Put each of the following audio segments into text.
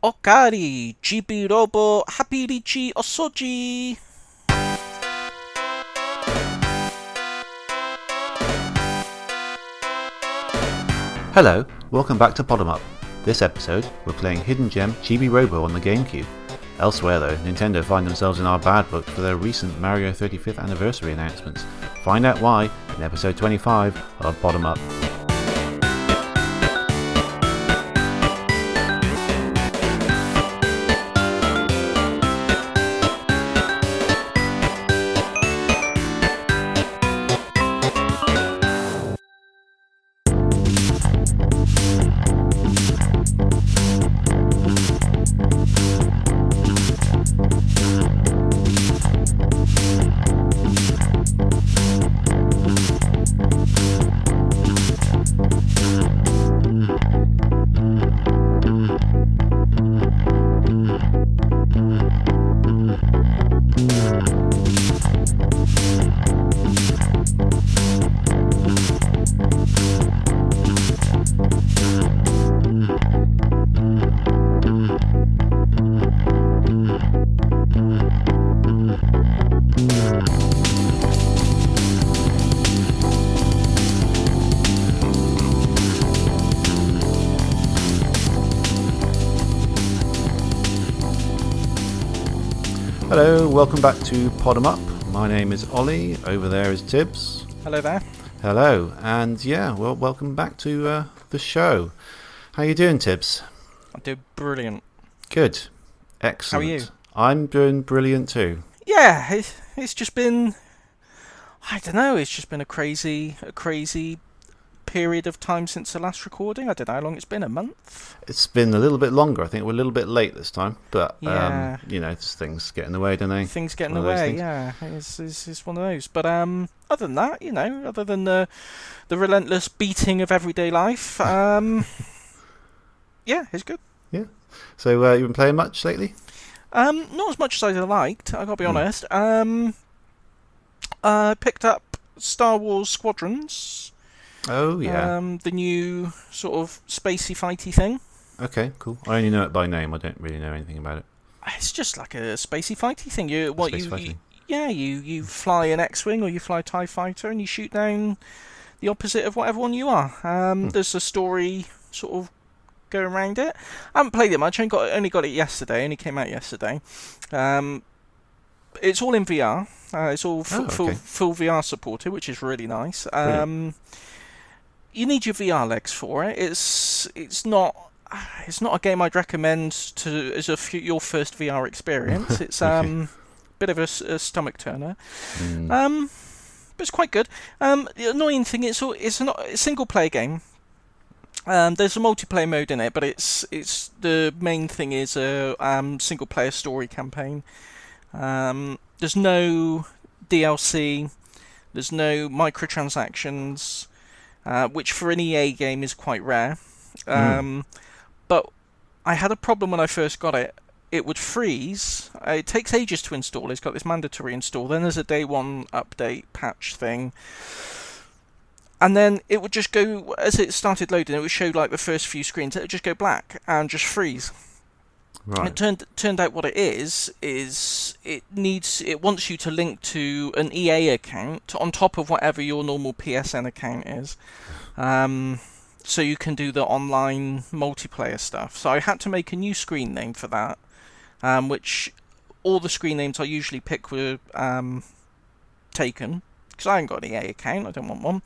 Okari, Chibi-Robo, Hapirichi, Osoji. Hello, welcome back to Podemup. This episode, we're playing Hidden Gem Chibi-Robo on the GameCube. Elsewhere though, Nintendo find themselves in our bad books for their recent Mario 35th anniversary announcements. Find out why in episode 25 of Podemup. Hello, welcome back to Podemup. My name is Ollie, over there is Tibbs. Hello there. Hello, and yeah, well, welcome back to the show. How you doing, Tibbs? I'm doing brilliant. Good. Excellent. How are you? I'm doing brilliant too. Yeah, it's just been, I don't know, it's just been a crazy period of time since the last recording. I don't know how long it's been, a month? It's been a little bit longer. I think we're a little bit late this time, but yeah. Things get in the way, don't they? Things get in the way, yeah. It's one of those. But other than that, other than the relentless beating of everyday life, yeah, it's good. Yeah. So you've been playing much lately? Not as much as I'd have liked, I gotta be honest. I picked up Star Wars Squadrons. Oh, yeah. The new sort of spacey fighty thing. Okay, cool. I only know it by name. I don't really know anything about it. It's just like a spacey fighty thing. You fly an X-Wing or you fly a TIE Fighter and you shoot down the opposite of whatever one you are. There's a story sort of going around it. I haven't played it much. I only got it yesterday. Only came out yesterday. It's all in VR. It's all full VR supported, which is really nice. You need your VR legs for it. It's not a game I'd recommend as your first VR experience. It's bit of a stomach turner, but it's quite good. The annoying thing is it's not a single player game. There's a multiplayer mode in it, but it's the main thing is a single player story campaign. There's no DLC. There's no microtransactions. Which for an EA game is quite rare. But I had a problem when I first got it. It would freeze. It takes ages to install. It's got this mandatory install. Then there's a day one update patch thing. And then it would just go, as it started loading, it would show like the first few screens. It would just go black and just freeze. Right. It turned out what it is it wants you to link to an EA account on top of whatever your normal PSN account is, so you can do the online multiplayer stuff. So I had to make a new screen name for that, which all the screen names I usually pick were taken because I haven't got an EA account. I don't want one.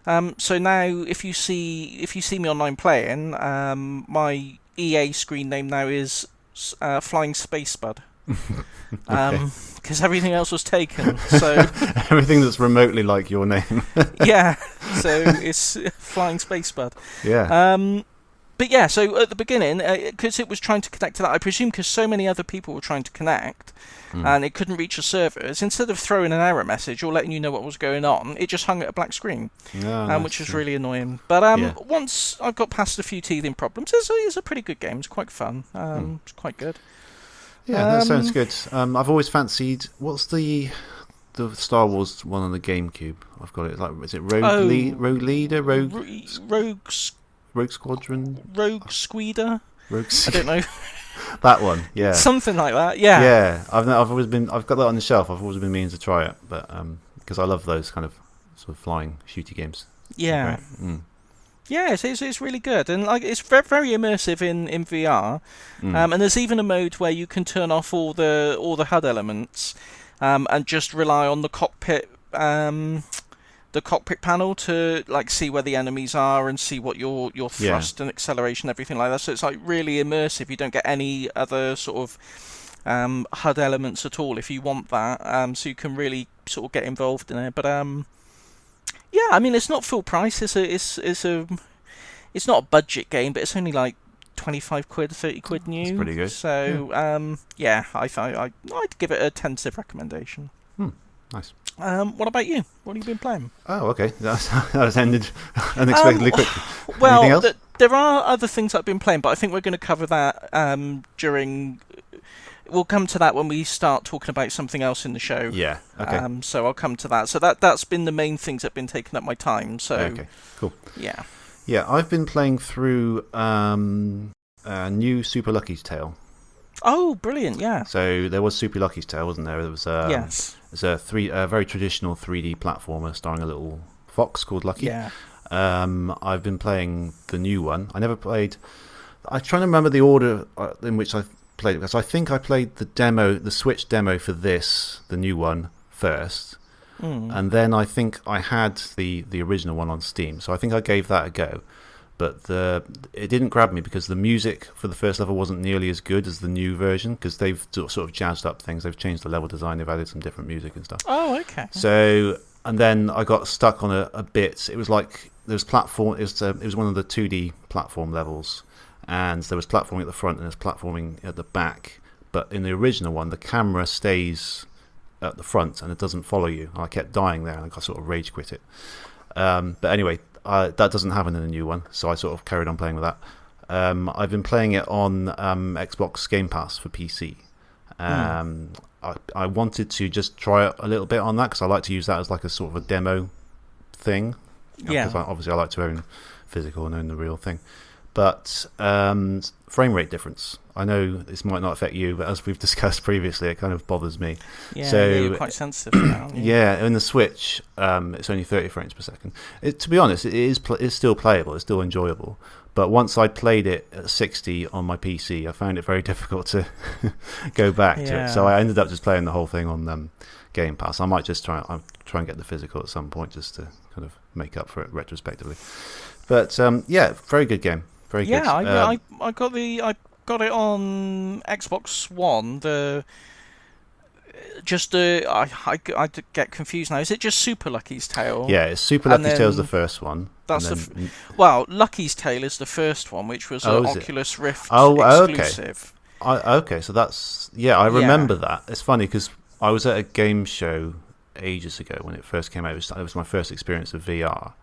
No. So now if you see me online playing, my EA screen name now is Flying Space Bud, because everything else was taken. So everything that's remotely like your name. Yeah, so it's Flying Space Bud. Yeah. But yeah, so at the beginning, because it was trying to connect to that, I presume because so many other people were trying to connect, and it couldn't reach the servers, instead of throwing an error message or letting you know what was going on, it just hung at a black screen, which was really annoying. But once I've got past a few teething problems, it's a pretty good game. It's quite fun. It's quite good. Yeah, that sounds good. I've always fancied... What's the Star Wars one on the GameCube? I've got it. Is it Rogue Leader? Rogue Squadron? Rogue Squeeder? I don't know. That one, yeah. Something like that, yeah. Yeah, I've got that on the shelf. I've always been meaning to try it, but because I love those kind of sort of flying shooty games. Yeah. Yeah, it's really good, and like it's very, very immersive in VR. And there's even a mode where you can turn off all the HUD elements, and just rely on the cockpit panel to like see where the enemies are and see what your thrust and acceleration, everything like that. So it's like really immersive. You don't get any other sort of HUD elements at all if you want that. So you can really sort of get involved in it. But yeah, I mean, it's not full price. It's not a budget game, but it's only like 25 quid, 30 quid new. That's pretty good. So yeah, I'd give it a tentative recommendation. Nice. What about you? What have you been playing? Oh, okay. That ended unexpectedly quickly. Well, Anything else? There are other things I've been playing, but I think we're going to cover that during. We'll come to that when we start talking about something else in the show. Yeah. Okay. So I'll come to that. So that's been the main things that have been taking up my time. So. Okay. Cool. Yeah. Yeah, I've been playing through new Super Lucky's Tale. Oh, brilliant! Yeah. So there was Super Lucky's Tale, wasn't there? There was yes. It's a very traditional 3D platformer starring a little fox called Lucky. Yeah. I've been playing the new one. I never played. I'm trying to remember the order in which I played it, because I think I played the Switch demo for this, the new one, first. And then I think I had the original one on Steam, so I think I gave that a go. But it didn't grab me because the music for the first level wasn't nearly as good as the new version, because they've sort of jazzed up things. They've changed the level design. They've added some different music and stuff. Oh, okay. So, and then I got stuck on a bit. It was like there was platform. It was one of the 2D platform levels, and there was platforming at the front and there's platforming at the back. But in the original one, the camera stays at the front and it doesn't follow you. I kept dying there and I sort of rage quit it. But anyway, that doesn't happen in the new one, so I sort of carried on playing with that. I've been playing it on Xbox Game Pass for PC. I wanted to just try it a little bit on that because I like to use that as like a sort of a demo thing. Yeah. Because obviously I like to own physical and own the real thing. But frame rate difference. I know this might not affect you, but as we've discussed previously, it kind of bothers me. Yeah, so, you're quite sensitive now. Yeah, in the Switch, it's only 30 frames per second. To be honest, it's still playable, it's still enjoyable. But once I played it at 60 on my PC, I found it very difficult to go back to it. So I ended up just playing the whole thing on Game Pass. I might just try and get the physical at some point just to kind of make up for it retrospectively. But yeah, very good game. Very good. Yeah, I got it on Xbox One. I get confused now. Is it just Super Lucky's Tale? Yeah, it's Super Lucky's Tale is the first one. That's Lucky's Tale is the first one, which was an Oculus Rift exclusive. Okay, so that's I remember that. It's funny because I was at a game show ages ago when it first came out. It was my first experience of VR.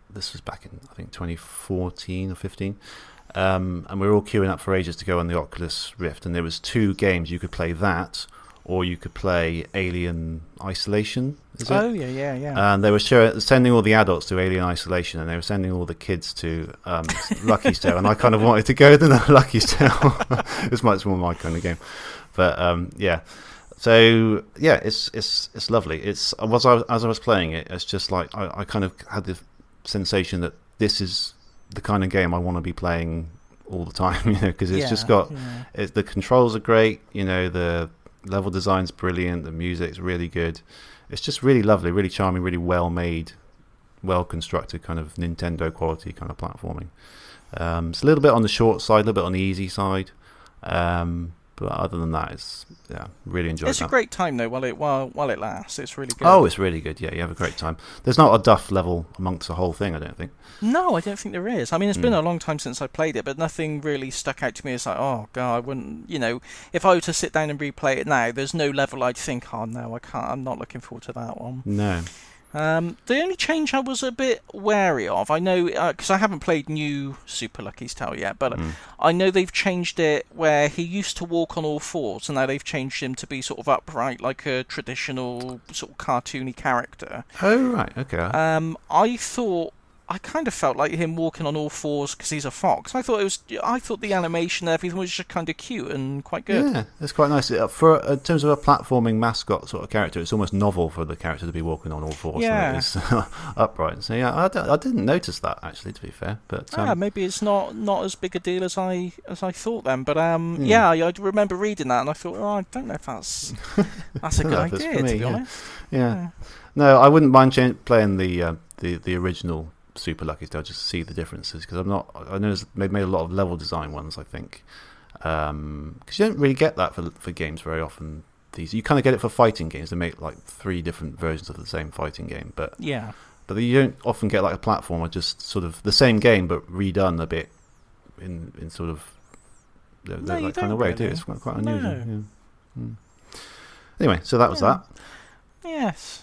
This was back in I think 2014 or 15. And we were all queuing up for ages to go on the Oculus Rift, and there was 2 games. You could play that, or you could play Alien Isolation. Is it? Oh yeah. And they were sending all the adults to Alien Isolation, and they were sending all the kids to Lucky's Tale. And I kind of wanted to go to the Lucky's Tale. It's much more my kind of game, but yeah. So yeah, it's lovely. As I was playing it, it's just like I kind of had the sensation that this is the kind of game I want to be playing all the time, because it's just got the controls are great, the level design's brilliant, the music's really good. It's just really lovely, really charming, really well made, well constructed kind of Nintendo quality kind of platforming. It's a little bit on the short side, a little bit on the easy side, but other than that, it's really enjoyed. It's a great time though while it lasts. It's really good. Oh, it's really good. Yeah, you have a great time. There's not a duff level amongst the whole thing, I don't think. No, I don't think there is. I mean, it's been a long time since I played it, but nothing really stuck out to me as like, oh god, I wouldn't. If I were to sit down and replay it now, there's no level I'd think, oh no, I can't. I'm not looking forward to that one. No. The only change I was a bit wary of, I know, because I haven't played new Super Lucky's Tale yet, but I know they've changed it where he used to walk on all fours, and now they've changed him to be sort of upright, like a traditional sort of cartoony character. Oh, right, okay. I kind of felt like him walking on all fours because he's a fox. I thought the animation and everything was just kind of cute and quite good. Yeah, it's quite nice. In terms of a platforming mascot sort of character, it's almost novel for the character to be walking on all fours. Yeah. So it's upright. So yeah, I didn't notice that actually, to be fair. But maybe it's not as big a deal as I thought then. But yeah, I remember reading that and I thought, I don't know if that's a good idea, to be honest. Yeah. No, I wouldn't mind playing the original Super Lucky Star just to see the differences, because I know they've made a lot of level design ones, I think, because you don't really get that for games very often. You kind of get it for fighting games. They make like 3 different versions of the same fighting game, but you don't often get like a platformer, just sort of the same game but redone a bit in sort of that kind of way. Really. It's quite unusual. Yeah. Anyway, so that was that. Yes.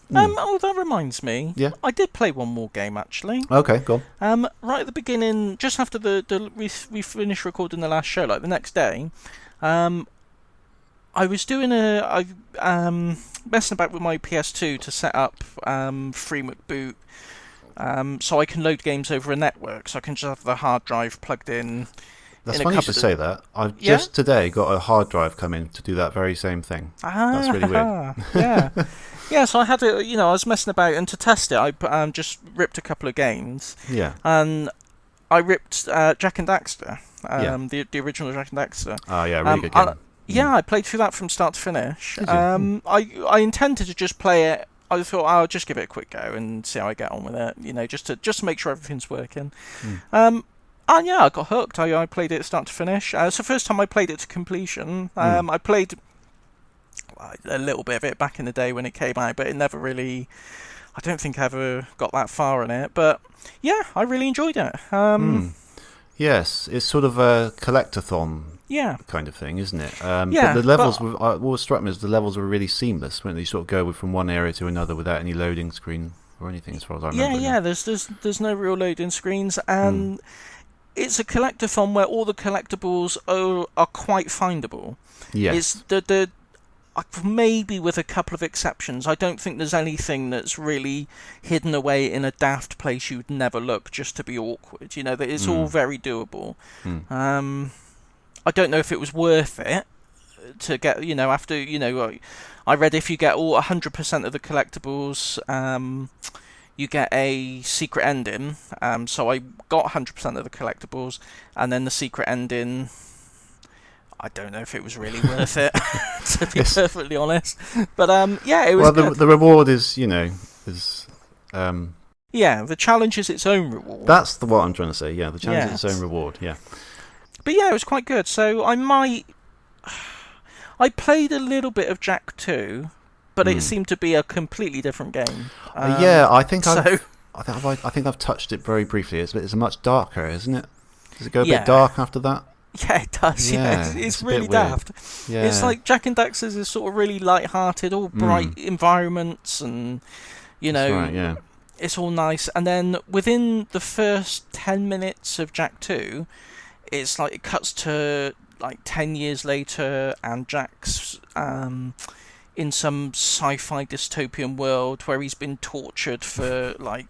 That reminds me. Yeah. I did play one more game actually. Okay, go on. Right at the beginning, just after we finished recording the last show, like the next day, I was doing messing about with my PS2 to set up FreeMuck boot, so I can load games over a network, so I can just have the hard drive plugged in. That's funny you should say that. I've just today got a hard drive come in to do that very same thing. That's really weird. Yeah. Yeah, so I had to, I was messing about, and to test it, I just ripped a couple of games. Yeah. And I ripped Jak and Daxter, the original Jak and Daxter. Oh, yeah, really good game. I played through that from start to finish. I intended to just play it. I thought I'll just give it a quick go and see how I get on with it, just to make sure everything's working. And yeah, I got hooked. I played it start to finish. It's the first time I played it to completion. I played a little bit of it back in the day when it came out, but it never really, I don't think I ever got that far in it. But yeah, I really enjoyed it. Yes, it's sort of a collectathon kind of thing, isn't it? But the levels, what struck me is the levels were really seamless when you sort of go from one area to another without any loading screen or anything, as far as I remember. Yeah, there's no real loading screens, and it's a collectathon where all the collectibles are quite findable. Yes. It's maybe with a couple of exceptions. I don't think there's anything that's really hidden away in a daft place you'd never look just to be awkward. It's all very doable. I don't know if it was worth it to get, after, I read if you get all 100% of the collectibles, you get a secret ending. So I got 100% of the collectibles, and then the secret ending, I don't know if it was really worth it, to be perfectly honest. But it was. Well, the reward is, the challenge is its own reward. That's what I'm trying to say. Yeah, the challenge is its own reward. Yeah. But yeah, it was quite good. So I played a little bit of Jak 2, but it seemed to be a completely different game. I think I've touched it very briefly. It's much darker, isn't it? Does it go a bit dark after that? Yeah, it does. Yeah, it's really daft. Yeah. It's like Jak and Daxter's is sort of really light-hearted, all bright environments, and That's right, it's all nice. And then within the first 10 minutes of Jak 2, it's like it cuts to like 10 years later, and Jak's in some sci-fi dystopian world where he's been tortured for like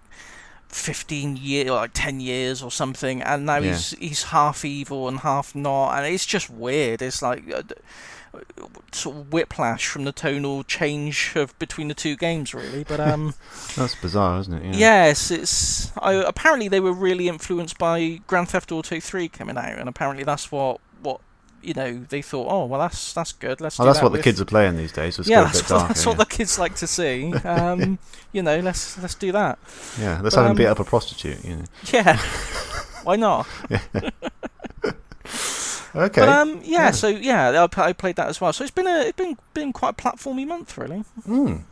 15 years, like 10 years or something, and now he's half evil and half not, and it's just weird. It's like sort of whiplash from the tonal change between the two games, really. But that's bizarre, isn't it? Yes, apparently they were really influenced by Grand Theft Auto 3 coming out, and apparently that's what they thought, oh well, that's good. Let's. That's what the kids are playing these days. That's what the kids like to see. Let's do that. Yeah, let's have them beat up a prostitute. Yeah, why not? Okay. But I played that as well. So it's been quite a platformy month, really.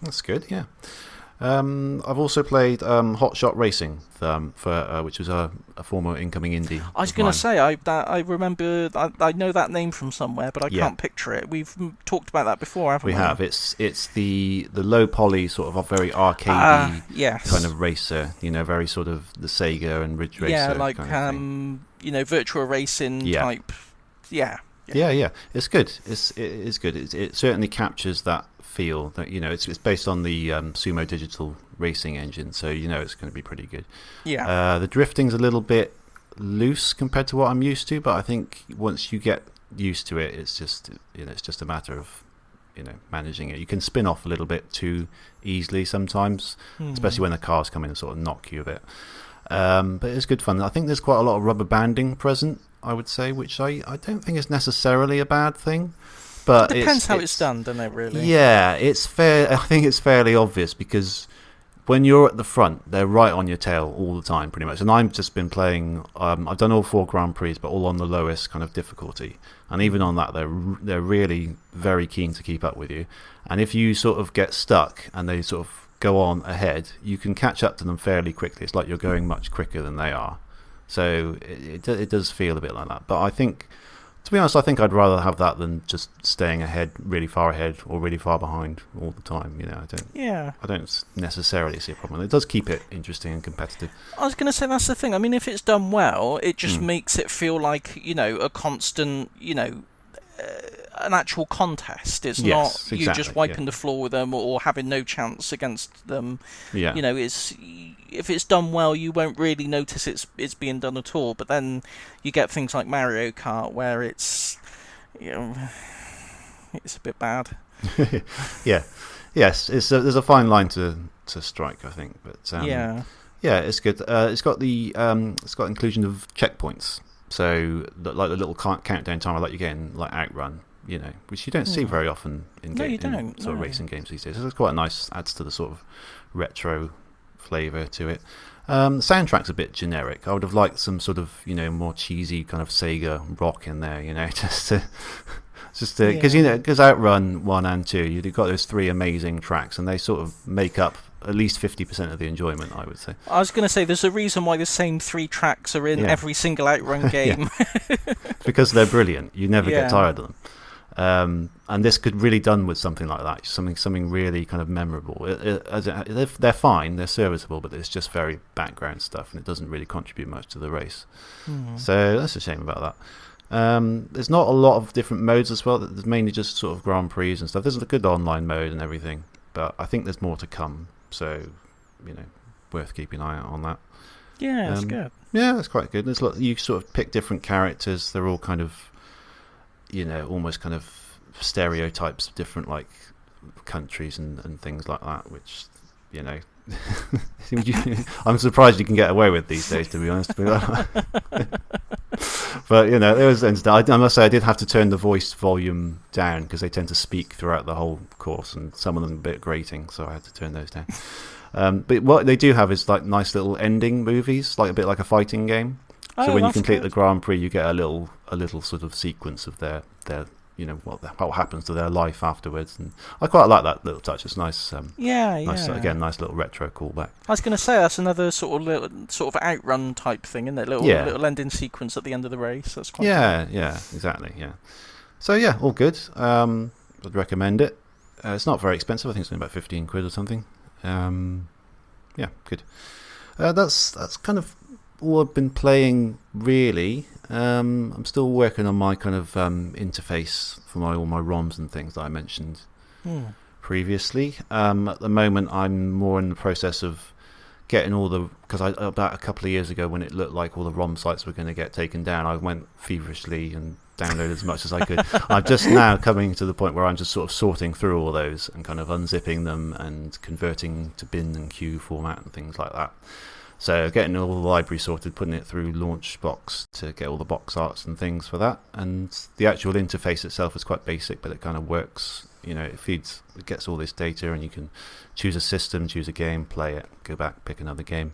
That's good. Yeah. I've also played Hotshot Racing, which was a former incoming indie. I was going to say, I remember, I know that name from somewhere, but I can't picture it. We've talked about that before, haven't we? We have. It's the low poly sort of a very arcadey kind of racer. Very sort of the Sega and Ridge Racer. Yeah, like kind of virtual racing type. Yeah. It's good. It is good. It certainly captures that feel that it's based on the Sumo Digital racing engine, so you know it's going to be pretty good. Yeah. The drifting's a little bit loose compared to what I'm used to, but I think once you get used to it, it's just a matter of managing it. You can spin off a little bit too easily sometimes, especially when the cars come in and sort of knock you a bit. But it's good fun. I think there's quite a lot of rubber banding present, I would say, which I don't think is necessarily a bad thing. But it depends how it's done, doesn't it, really? Yeah, it's fair. I think it's fairly obvious because when you're at the front, they're right on your tail all the time, pretty much. And I've just been playing. I've done all 4 Grand Prix, but all on the lowest kind of difficulty. And even on that, they're really very keen to keep up with you. And if you sort of get stuck and they sort of go on ahead, you can catch up to them fairly quickly. It's like you're going much quicker than they are. So it does feel a bit like that. But I think, to be honest, I think I'd rather have that than just staying ahead, really far ahead, or really far behind all the time. I don't necessarily see a problem. It does keep it interesting and competitive. I was going to say that's the thing. I mean, if it's done well, it just makes it feel like a constant, an actual contest. It's not exactly, you just wiping the floor with them or having no chance against them. Yeah. If it's done well, you won't really notice it's being done at all. But then you get things like Mario Kart where it's a bit bad. Yeah. Yes, there's a fine line to strike, I think. But yeah, it's good. It's got inclusion of checkpoints. So like the little countdown timer like you get in like Outrun, which you don't see very often in sort of racing games these days. So it's quite nice, adds to the sort of retro flavour to it. The soundtrack's a bit generic. I would have liked some sort of more cheesy kind of Sega rock in there, because Outrun 1 and 2, you've got those 3 amazing tracks, and they sort of make up at least 50% of the enjoyment, I would say. I was going to say, there's a reason why the same 3 tracks are in every single Outrun game. Because they're brilliant. You never get tired of them. And this could really done with something like that, something really kind of memorable. They're fine, they're serviceable, but it's just very background stuff, and it doesn't really contribute much to the race. So that's a shame about that. There's not a lot of different modes as well. There's mainly just sort of Grand Prix and stuff. There's a good online mode and everything, but I think there's more to come. So, worth keeping an eye out on that. Yeah, it's good. Yeah, it's quite good. You sort of pick different characters. They're all kind of, almost kind of stereotypes of different like countries and things like that, which, I'm surprised you can get away with these days, to be honest. But there was. I must say, I did have to turn the voice volume down because they tend to speak throughout the whole course, and some of them are a bit grating, so I had to turn those down. But what they do have is like nice little ending movies, like a bit like a fighting game. So when you complete the Grand Prix, you get a little sort of sequence of their what happens to their life afterwards, and I quite like that little touch. It's nice. Nice little retro callback. I was going to say that's another sort of Outrun type thing, isn't it? Little ending sequence at the end of the race. That's quite cool. Exactly. Yeah. So yeah, all good. I'd recommend it. It's not very expensive. I think it's only about 15 quid or something. Yeah, good. That's kind of all I've been playing, really. I'm still working on my kind of interface for all my ROMs and things that I mentioned previously. At the moment, I'm more in the process of getting because about a couple of years ago, when it looked like all the ROM sites were going to get taken down, I went feverishly and downloaded as much as I could. I'm just now coming to the point where I'm just sort of sorting through all those and kind of unzipping them and converting to bin and queue format and things like that. So getting all the library sorted, putting it through Launchbox to get all the box arts and things for that. And the actual interface itself is quite basic, but it kind of works. It gets all this data, and you can choose a system, choose a game, play it, go back, pick another game.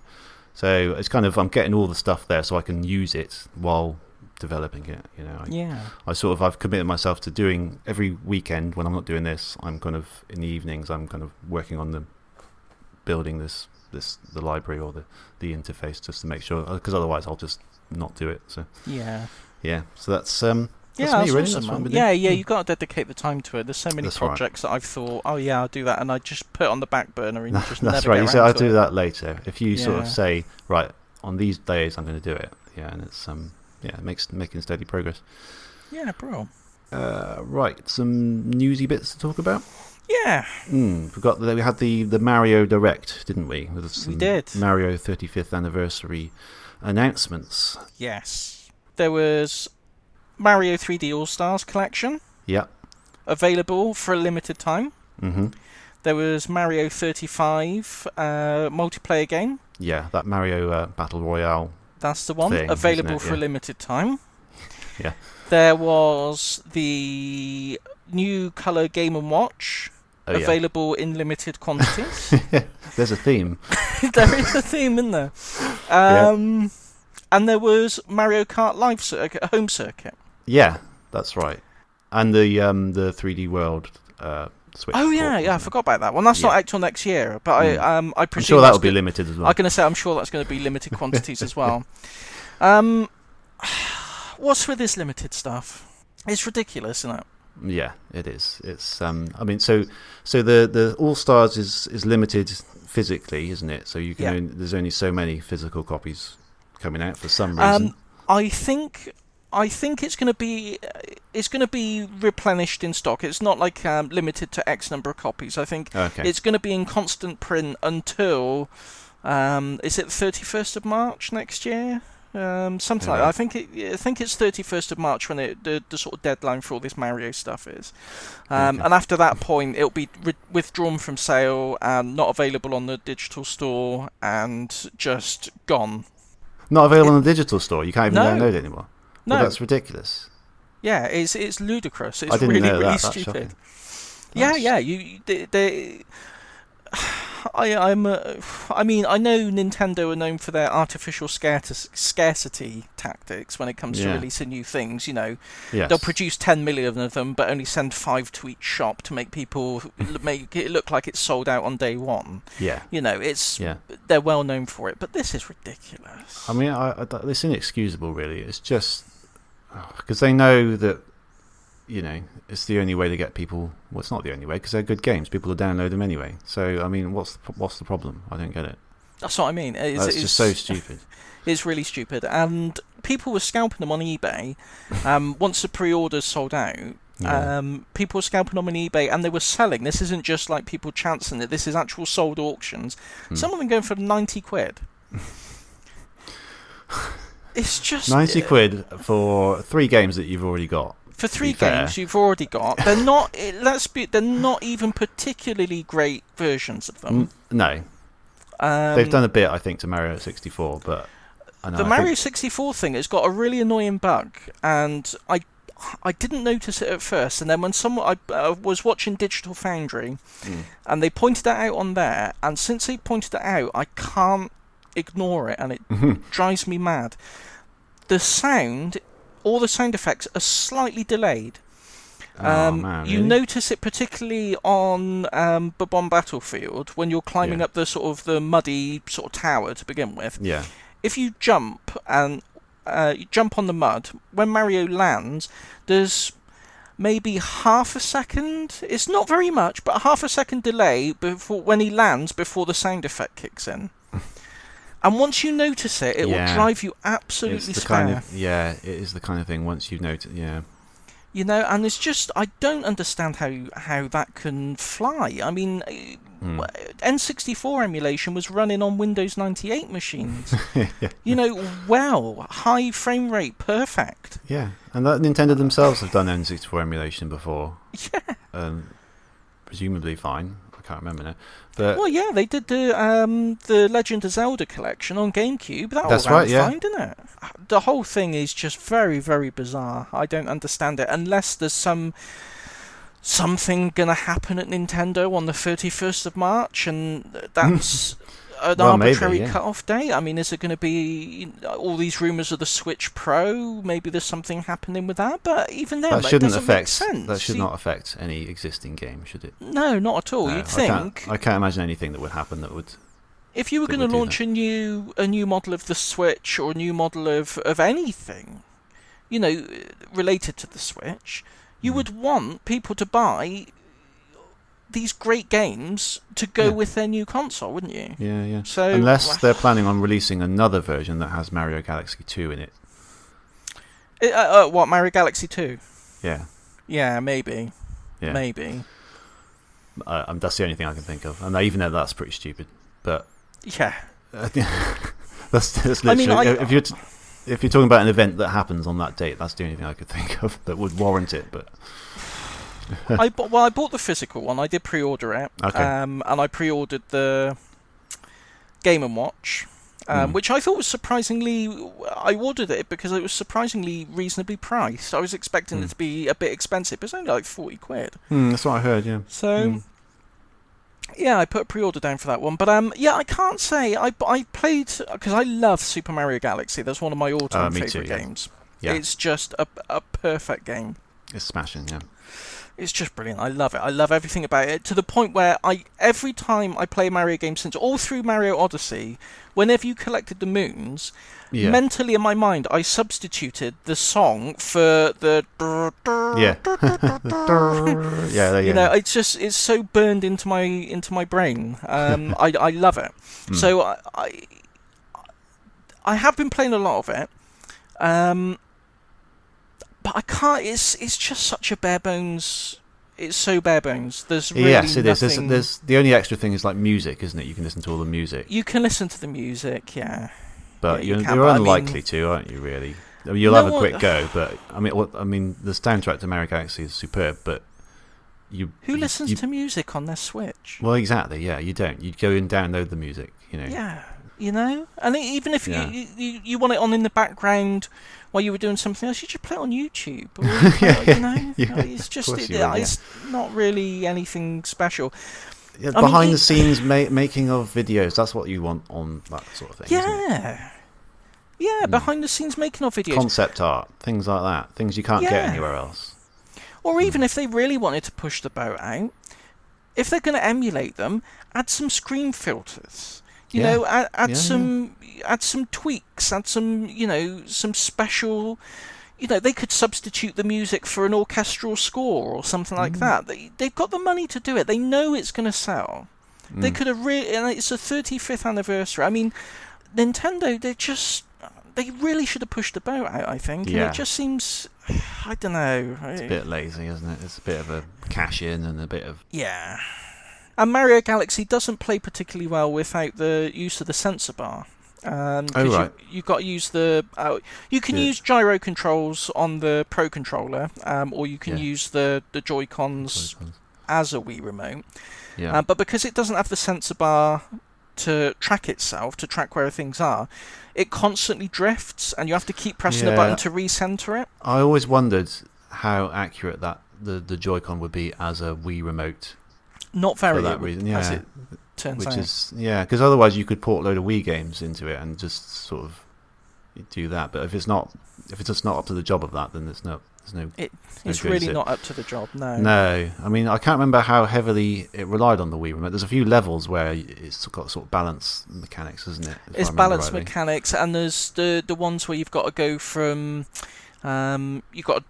So it's kind of, I'm getting all the stuff there so I can use it while developing it. I've committed myself to doing every weekend. When I'm not doing this, I'm kind of in the evenings, I'm kind of working on building the library or the interface, just to make sure, because otherwise I'll just not do it. So so that's me, really. Awesome, man. You've got to dedicate the time to it. There's so many projects that I've thought, I'll do that, and I just put it on the back burner and just that's never right. You say I'll do it. that later. If you sort of say, right, on these days I'm going to do it, and it's it makes making steady progress. Yeah, bro. Right, some newsy bits to talk about. Yeah. Forgot that we had the Mario Direct, didn't we? With some We did. Mario 35th anniversary announcements. Yes. There was Mario 3D All-Stars Collection. Yeah. Available for a limited time. Mm-hmm. There was Mario 35 multiplayer game. Yeah, that Mario Battle Royale. That's the one. Thing, available for a limited time. Yeah. There was the new colour Game & Watch. Available in limited quantities. There's a theme. There is a theme, isn't there? And there was Mario Kart Live Home Circuit. Yeah, that's right. And the 3D World Switch. Oh yeah, I forgot about that one. That's not out till next year, but I presume I'm sure that will be limited as well. I'm going to say I'm sure that's going to be limited quantities as well. What's with this limited stuff? It's ridiculous, isn't it? Yeah, it is. It's I mean, so the All Stars is limited physically, isn't it? So you can there's only so many physical copies coming out for some reason. I think it's going to be replenished in stock. It's not like limited to X number of copies. I think it's going to be in constant print until is it the 31st of March next year? Something like that. I think it's 31st of March when the sort of deadline for all this Mario stuff is. And after that point, it'll be withdrawn from sale and not available on the digital store and just gone. Not available on the digital store. You can't even download it anymore. No, well, that's ridiculous. Yeah, it's ludicrous. It's I didn't know really that. stupid. That's yeah. I mean, I know Nintendo are known for their artificial scarcity tactics when it comes to releasing new things. You know, they'll produce 10 million of them, but only send 5 to each shop to make people make it look like it's sold out on day one. Yeah, you know, they're well known for it, but this is ridiculous. I mean, it's inexcusable, really. It's just because they know that. You know, it's the only way to get people. Well, it's not the only way because they're good games. People will download them anyway. So, I mean, what's the problem? I don't get it. That's what I mean. It's just so stupid. It's really stupid, and people were scalping them on eBay. Once the pre-orders sold out, people were scalping them on eBay, and they were selling. This isn't just like people chancing it. This is actual sold auctions. Some of them going for 90 quid. It's just 90 quid for 3 games that you've already got. For 3 games you've already got, they're not. They're not even particularly great versions of them. No, they've done a bit, I think, to Mario 64, but the Mario 64 thing has got a really annoying bug, and I didn't notice it at first, and then when I was watching Digital Foundry, and they pointed that out on there, and since they pointed it out, I can't ignore it, and it drives me mad. The sound. All the sound effects are slightly delayed. Man, you really? Notice it particularly on Bobon Battlefield when you're climbing up the sort of the muddy sort of tower to begin with. Yeah. If you jump and you jump on the mud, when Mario lands, there's maybe half a second. It's not very much, but half a second delay before when he lands before the sound effect kicks in. And once you notice it, it will drive you absolutely spare. It is the kind of thing once you notice, You know, and it's just, I don't understand how that can fly. I mean, N64 emulation was running on Windows 98 machines. You know, high frame rate, perfect. Yeah, and that Nintendo themselves have done N64 emulation before. Yeah. Presumably fine. I can't remember now. But they did the Legend of Zelda collection on GameCube. That's right, fine, didn't it? The whole thing is just very, very bizarre. I don't understand it unless there's something gonna happen at Nintendo on the 31st of March, and that's an arbitrary cut-off date. I mean, is it going to be all these rumours of the Switch Pro? Maybe there's something happening with that, but even then, that doesn't make sense. That should not affect any existing game, should it? No, not at all. You'd think. I can't imagine anything that would happen that would. If you were going to launch a new model of the Switch or a new model of anything, you know, related to the Switch, you would want people to buy these great games to go with their new console, wouldn't you? Yeah. So, unless they're planning on releasing another version that has Mario Galaxy 2 in it. What, Mario Galaxy 2? Yeah. Yeah, maybe. Yeah. Maybe. That's the only thing I can think of, and even though that's pretty stupid, but yeah, that's literally if you're talking about an event that happens on that date, that's the only thing I could think of that would warrant it. But I bought the physical one. I did pre-order it, and I pre-ordered the Game & Watch, which I thought was surprisingly. I ordered it because it was surprisingly reasonably priced. I was expecting it to be a bit expensive, but it's only like £40. That's what I heard. Yeah. So. Yeah, I put a pre-order down for that one, but I can't say I played because I love Super Mario Galaxy. That's one of my all-time favourite games. Yeah. It's just a perfect game. It's smashing, yeah. It's just brilliant. I love it. I love everything about it, to the point where every time I play a Mario game since all through Mario Odyssey, whenever you collected the moons, mentally in my mind I substituted the song for the you know, it's so burned into my brain. I love it. So I have been playing a lot of it, but I can't. It's just such a bare bones. It's so bare bones. There's really nothing. There's the only extra thing is like music, isn't it? You can listen to all the music. You can listen to the music, yeah. But you're unlikely to, aren't you? Really, I mean, you'll have a quick go. But I mean, the soundtrack to Mario Galaxy is superb. But who listens to music on their Switch? Well, exactly. Yeah, you don't. You go and download the music. You know. Yeah, you know. And even if you want it on in the background while you were doing something else, you just play it on YouTube. Or you know, it's just it's not really anything special. Yeah, behind the scenes making of videos, that's what you want on that sort of thing. Yeah. Yeah, behind the scenes making of videos. Concept art, things like that. Things you can't get anywhere else. Or even if they really wanted to push the boat out, if they're going to emulate them, add some screen filters. You know, add some tweaks, add some, some special. They could substitute the music for an orchestral score or something like that. They've got the money to do it. They know it's going to sell. They could have and it's a 35th anniversary. I mean, Nintendo, they really should have pushed the boat out, I think. Yeah. And it just seems, I don't know. It's a bit lazy, isn't it? It's a bit of a cash in and a bit of... Yeah. And Mario Galaxy doesn't play particularly well without the use of the sensor bar. Right. You've got to use the... you can use gyro controls on the Pro Controller, or you can use the Joy-Cons as a Wii Remote. Yeah. But because it doesn't have the sensor bar to track itself, to track where things are, it constantly drifts, and you have to keep pressing the button to recenter it. I always wondered how accurate that the Joy-Con would be as a Wii Remote. Not very, for that reason, as it turns out. Because otherwise you could port a load of Wii games into it and just sort of do that. But if it's just not up to the job of that, then it's really not up to the job. No. I mean, I can't remember how heavily it relied on the Wii Remote. There's a few levels where it's got sort of balance mechanics, isn't it? It's balance mechanics, and there's the ones where you've got to go from you've got to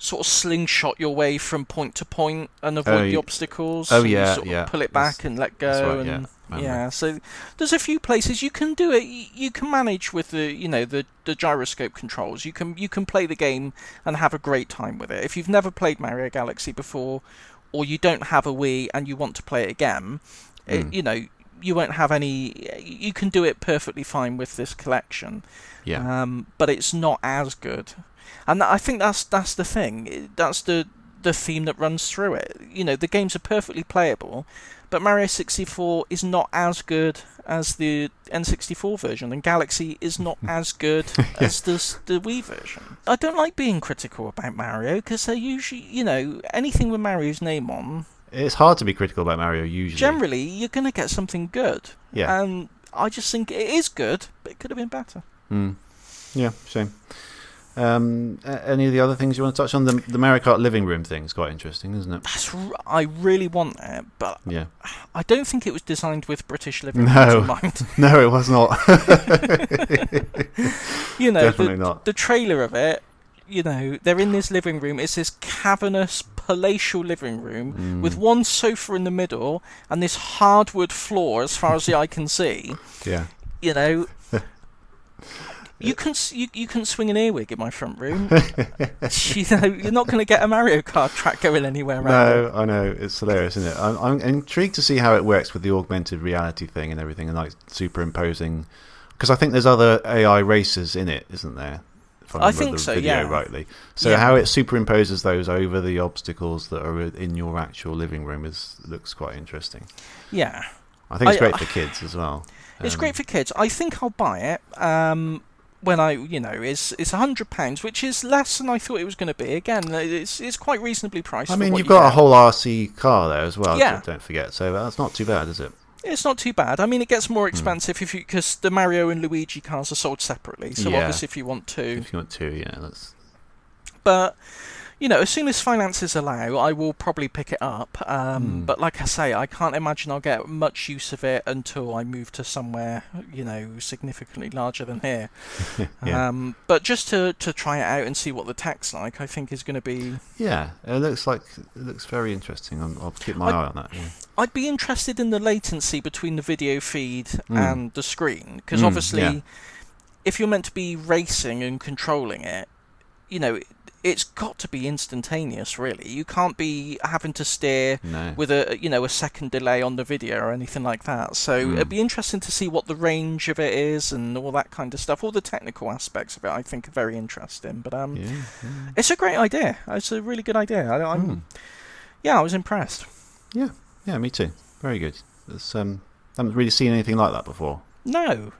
sort of slingshot your way from point to point and avoid the obstacles. Oh, yeah, pull it back and let go. Right, so there's a few places you can do it. You can manage with the gyroscope controls. You can play the game and have a great time with it. If you've never played Mario Galaxy before, or you don't have a Wii and you want to play it again, you won't have any. You can do it perfectly fine with this collection. Yeah. But it's not as good. And I think that's the thing. That's the theme that runs through it. The games are perfectly playable, but Mario 64 is not as good as the N64 version, and Galaxy is not as good as the Wii version. I don't like being critical about Mario, because they're usually, anything with Mario's name on... It's hard to be critical about Mario, usually. Generally, you're going to get something good. Yeah. And I just think it is good, but it could have been better. Yeah, shame. Any of the other things you want to touch on? The Mario Kart living room thing's quite interesting, isn't it? I really want it, but I don't think it was designed with British living rooms in mind. No, it was not. Definitely not. The trailer of it, they're in this living room. It's this cavernous, palatial living room with one sofa in the middle and this hardwood floor as far as the eye can see. Yeah. You can swing an earwig in my front room. You're not going to get a Mario Kart track going anywhere around. No, I know, it's hilarious, isn't it? I'm intrigued to see how it works with the augmented reality thing and everything, and like superimposing. Because I think there's other AI races in it, isn't there? If I remember the video rightly. So how it superimposes those over the obstacles that are in your actual living room looks quite interesting. Yeah. I think it's great for kids as well. It's great for kids. I think I'll buy it when it's £100, which is less than I thought it was going to be. Again, it's quite reasonably priced. I mean, you've got a whole RC car there as well, don't forget. So that's not too bad, is it? It's not too bad. I mean, it gets more expensive because the Mario and Luigi cars are sold separately. So obviously, if you want to, that's. But as soon as finances allow, I will probably pick it up. But like I say, I can't imagine I'll get much use of it until I move to somewhere significantly larger than here. But just to try it out and see what the tech's like, I think is going to be. Yeah, it looks very interesting. I'll keep my eye on that. Yeah. I'd be interested in the latency between the video feed and the screen, because obviously, if you're meant to be racing and controlling it, it's got to be instantaneous. Really, you can't be having to steer with a second delay on the video or anything like that. So it'd be interesting to see what the range of it is and all that kind of stuff. All the technical aspects of it, I think, are very interesting. But it's a great idea. It's a really good idea. I was impressed. Yeah, me too. Very good. I haven't really seen anything like that before. No.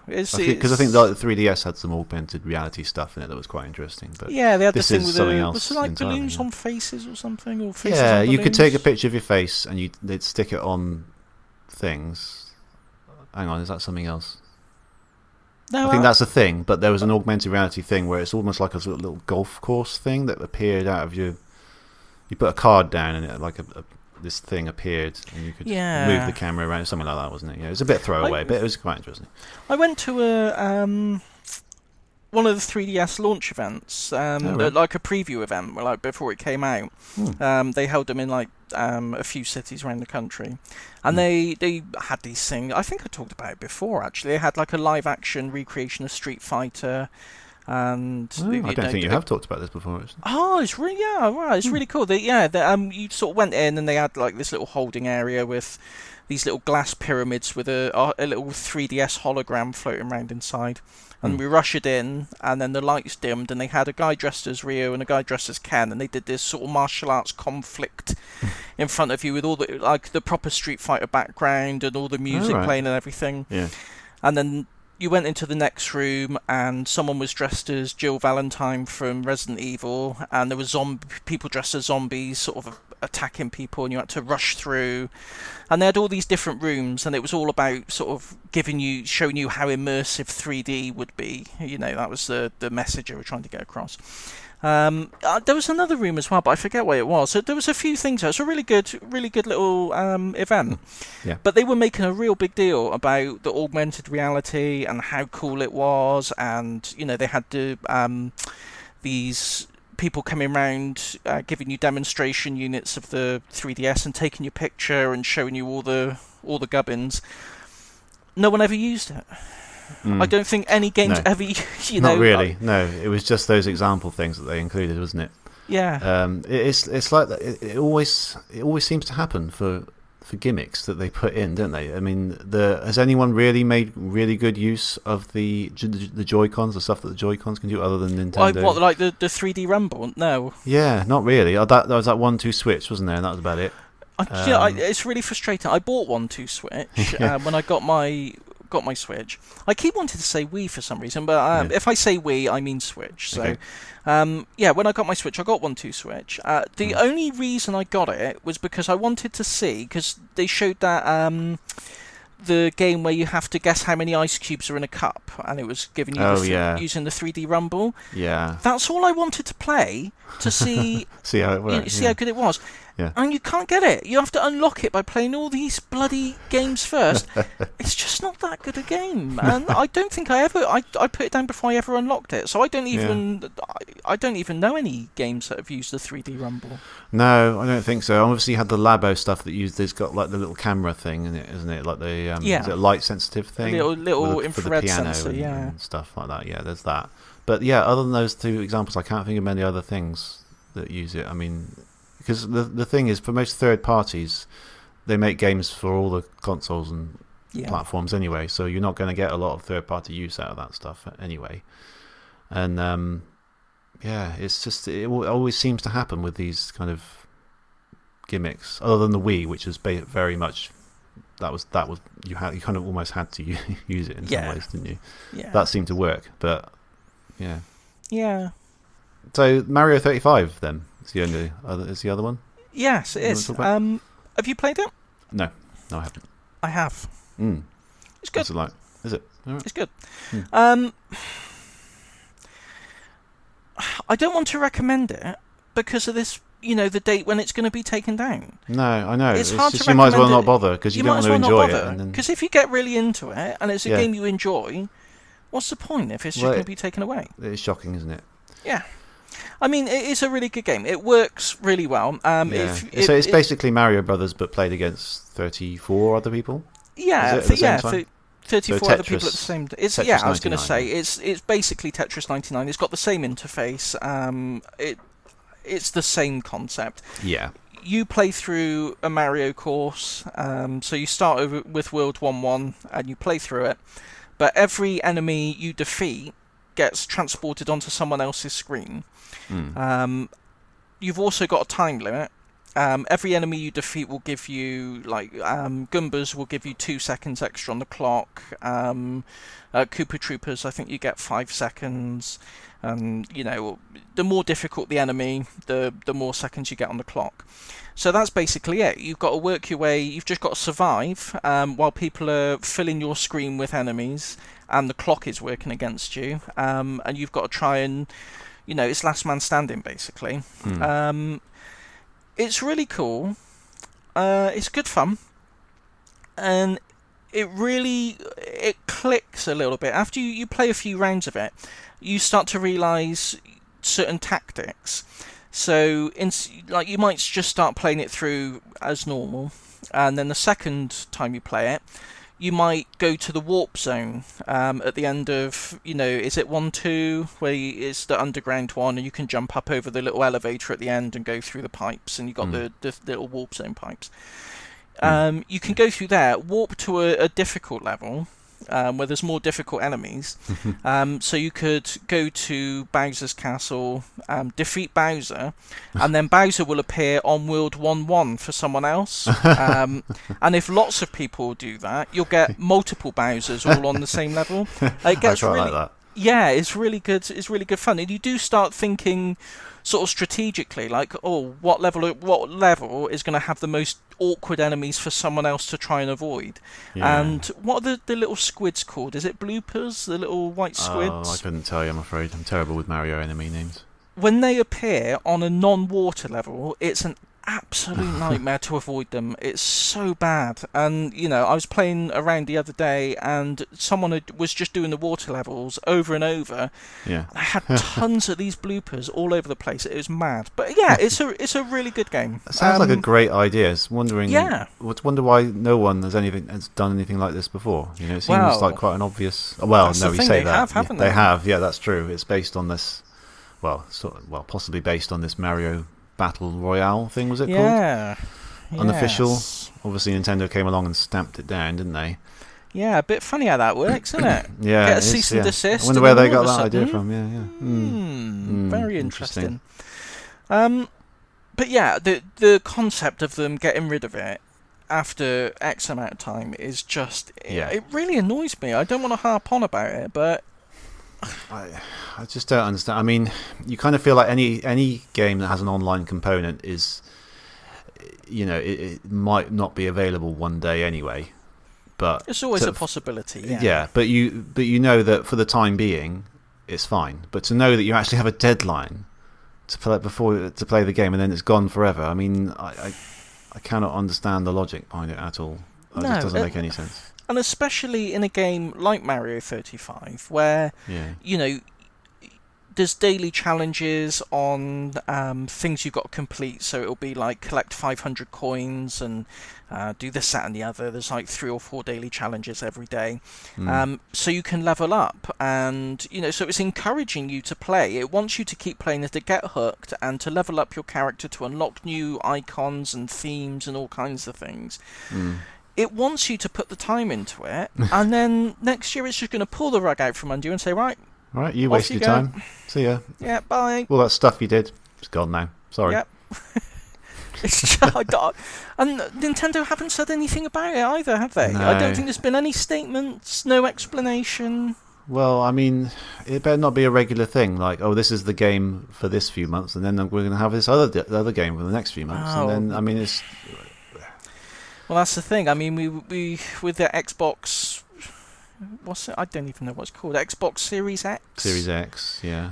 Because I think the 3DS had some augmented reality stuff in it that was quite interesting. But they had the thing with was it like balloons on faces or something? Or faces on balloons? You could take a picture of your face and they'd stick it on things. Hang on, is that something else? No, I think that's a thing, but there was an augmented reality thing where it's almost like a sort of little golf course thing that appeared out of your. You put a card down and it this thing appeared and you could move the camera around, something like that, wasn't it? Yeah, it was a bit throwaway, but it was quite interesting. I went to one of the 3DS launch events, like a preview event, like before it came out. They held them in like a few cities around the country, and they had these things. I think I talked about it before. Actually, they had like a live action recreation of Street Fighter. And I don't think you have talked about this before. Oh, it's really it's really cool. You sort of went in and they had like this little holding area with these little glass pyramids with a little 3DS hologram floating around inside. And we rushed in, and then the lights dimmed, and they had a guy dressed as Ryu and a guy dressed as Ken, and they did this sort of martial arts conflict in front of you with all the proper Street Fighter background and all the music playing and everything. Yeah. And then you went into the next room and someone was dressed as Jill Valentine from Resident Evil, and there was people dressed as zombies sort of attacking people, and you had to rush through. And they had all these different rooms, and it was all about sort of showing you how immersive 3D would be. That was the message they were trying to get across. There was another room as well, but I forget what it was. So there was a few things. It's a really good little event. Yeah. But they were making a real big deal about the augmented reality and how cool it was, and they had these people coming around giving you demonstration units of the 3DS and taking your picture and showing you all the gubbins. No one ever used it. I don't think any games ever, Not really. No, it was just those example things that they included, wasn't it? Yeah. It's like that. It always seems to happen for gimmicks that they put in, don't they? I mean, has anyone really made really good use of the Joy-Cons, the stuff that the Joy-Cons can do, other than Nintendo? What, like the 3D Rumble? No. Yeah, not really. That was that 1-2 Switch, wasn't there? And that was about it. It's really frustrating. I bought 1-2 Switch when I got my Switch. I keep wanting to say Wii for some reason, but if I say Wii, I mean Switch. So, when I got my Switch, I got 1-2 Switch. The only reason I got it was because I wanted to see, because they showed that the game where you have to guess how many ice cubes are in a cup, and it was giving you using the 3D Rumble. Yeah. That's all I wanted to play to see see how it works. See how good it was. Yeah. And you can't get it. You have to unlock it by playing all these bloody games first. It's just not that good a game, and I don't think I put it down before I ever unlocked it. So I don't even know any games that have used the 3D rumble. No, I don't think so. Obviously, you had the Labo stuff that it's got like the little camera thing in it, isn't it? Like the is it a light sensitive thing? A little infrared for the piano sensor, and stuff like that. Yeah, there's that. But yeah, other than those two examples, I can't think of many other things that use it. I mean, because the thing is, for most third parties, they make games for all the consoles and platforms anyway, so you're not going to get a lot of third party use out of that stuff anyway. And it's just it always seems to happen with these kind of gimmicks. Other than the Wii, which is very much that was you kind of almost had to use it in some ways, didn't you? Yeah. That seemed to work, but yeah. Yeah. So Mario 35 then is the other one? Yes, it is. Have you played it? No, I haven't. I have. It's good. What's it like? Is it? All right. It's good. I don't want to recommend it because of this, the date when it's going to be taken down. No, I know. It's hard just to you might as well recommend not bother because you don't want to enjoy it. Because if you get really into it and it's a game you enjoy, what's the point if it's just going to be taken away? It's shocking, isn't it? Yeah. I mean, it is a really good game. It works really well. So it's basically Mario Brothers, but played against 34 other people. Yeah, 34 other people at the same time. I was going to say it's basically Tetris 99. It's got the same interface. It's the same concept. Yeah. You play through a Mario course. So you start over with World 1-1 and you play through it. But every enemy you defeat gets transported onto someone else's screen. You've also got a time limit. Every enemy you defeat will give you, Goombas will give you 2 seconds extra on the clock. Koopa Troopers, I think you get 5 seconds. The more difficult the enemy, the more seconds you get on the clock. So that's basically it. You've got to work your way. You've just got to survive while people are filling your screen with enemies, and the clock is working against you. And you've got to try and, it's last man standing basically. It's really cool. It's good fun, and it clicks a little bit after you play a few rounds of it. You start to realise certain tactics. So, you might just start playing it through as normal, and then the second time you play it, you might go to the warp zone at the end of, is it 1-2, where it's the underground one, and you can jump up over the little elevator at the end and go through the pipes, and you've got the little warp zone pipes. You can go through there, warp to a difficult level, where there's more difficult enemies. So you could go to Bowser's castle, defeat Bowser, and then Bowser will appear on World 1-1 for someone else. And if lots of people do that, you'll get multiple Bowsers all on the same level. It gets really like that. Yeah, it's really good. It's really good fun, and you do start thinking sort of strategically, what level is going to have the most awkward enemies for someone else to try and avoid. And what are the little squids called? Is it bloopers, the little white squids? I couldn't tell you, I'm afraid. I'm terrible with Mario enemy names. When they appear on a non-water level, it's an absolute nightmare to avoid them. It's so bad. And I was playing around the other day, and someone was just doing the water levels over and over. I had tons of these bloopers all over the place. It was mad. But yeah, it's a really good game. It sounds like a great idea. It's wondering why no one has done anything like this before. It seems like quite an obvious. Well, no, you say that haven't they have. Yeah, that's true. It's based on this. Possibly based on this Mario Battle Royale thing, was it called? Yeah. Unofficial. Obviously, Nintendo came along and stamped it down, didn't they? Yeah, a bit funny how that works, isn't it? Yeah. Get a cease and desist. I wonder where they got that idea from. Yeah. Very interesting. But yeah, the concept of them getting rid of it after X amount of time is just... It really annoys me. I don't want to harp on about it, but... I just don't understand. I mean, you kind of feel like any game that has an online component is, it might not be available one day anyway. But it's always a possibility. Yeah, but you know that for the time being, it's fine. But to know that you actually have a deadline to play the game, and then it's gone forever. I mean, I cannot understand the logic behind it at all. It just doesn't make any sense. And especially in a game like Mario 35, where there's daily challenges on things you've got to complete. So it'll be like collect 500 coins and do this, that, and the other. There's like 3 or 4 daily challenges every day. So you can level up, and so it's encouraging you to play. It wants you to keep playing, to get hooked, and to level up your character, to unlock new icons and themes and all kinds of things. It wants you to put the time into it, and then next year it's just going to pull the rug out from under you and say, right, you wasted your time. See ya. Yeah, bye. All that stuff you did, it's gone now. Sorry. Yep. And Nintendo haven't said anything about it either, have they? No. I don't think there's been any statements, no explanation. Well, I mean, it better not be a regular thing, like, oh, this is the game for this few months, and then we're going to have this other game for the next few months, and then, I mean, it's... Well, that's the thing. I mean, we with the Xbox, what's it? I don't even know what it's called. Xbox Series X. Series X, yeah.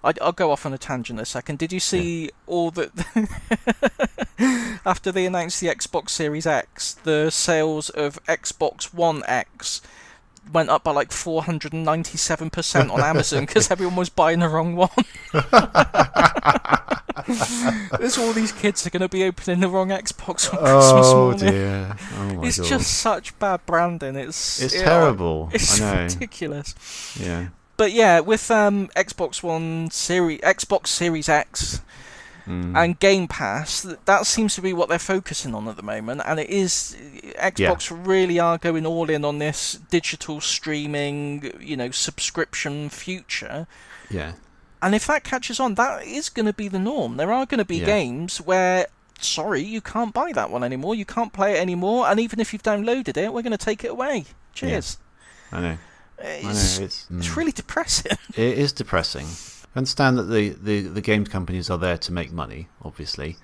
I'll go off on a tangent a second. Did you see all that? After they announced the Xbox Series X, the sales of Xbox One X went up by like 497% on Amazon because everyone was buying the wrong one. There's all these kids are going to be opening the wrong Xbox on Christmas morning. Oh dear! Oh my it's God. just such bad branding. It's terrible. It's I know. ridiculous. Yeah. But yeah, with Xbox Series X and Game Pass, that seems to be what they're focusing on at the moment, and it is Xbox really are going all in on this digital streaming, subscription future. Yeah. And if that catches on, that is going to be the norm. There are going to be games where, sorry, you can't buy that one anymore. You can't play it anymore. And even if you've downloaded it, we're going to take it away. Cheers. Yeah. I know. It's really depressing. It is depressing. I understand that the games companies are there to make money, obviously,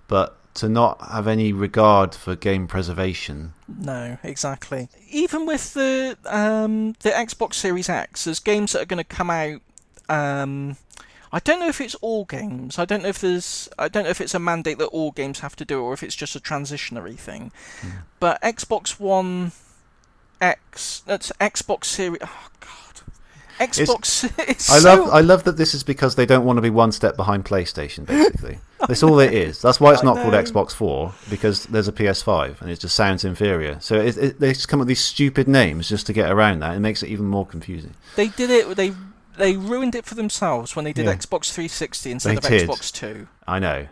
but to not have any regard for game preservation. No, exactly. Even with the Xbox Series X, there's games that are going to come out. I don't know if it's all games. I don't know if it's a mandate that all games have to do it, or if it's just a transitionary thing. But Xbox One X, that's Xbox Series. Oh God, Xbox. I love that this is because they don't want to be one step behind PlayStation. Basically, that's all it is. That's why it's not called Xbox 4, because there's a PS5 and it just sounds inferior. So they just come up with these stupid names just to get around that. It makes it even more confusing. They did it. They ruined it for themselves when they did Xbox 360 instead of Xbox 2. I know.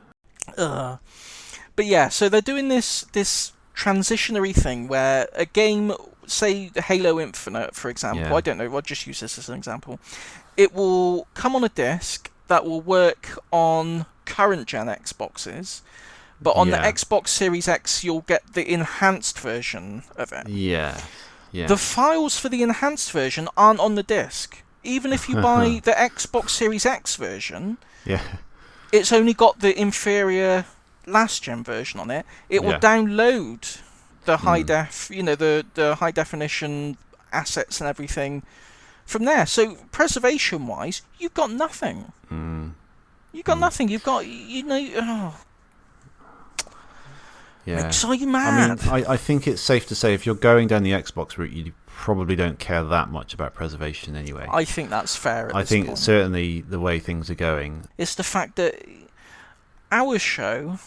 But yeah, so they're doing this transitionary thing where a game, say Halo Infinite, for example, I don't know, I'll just use this as an example. It will come on a disc that will work on current-gen Xboxes, but on the Xbox Series X, you'll get the enhanced version of it. Yeah. The files for the enhanced version aren't on the disc. Even if you buy the Xbox Series X version, it's only got the inferior last-gen version on it. It will download the high def, the high definition assets and everything from there. So preservation-wise, you've got nothing. You've got nothing. You've got, makes you mad. I mean, I think it's safe to say if you're going down the Xbox route, you probably don't care that much about preservation anyway. I think that's fair. I think certainly the way things are going. It's the fact that our show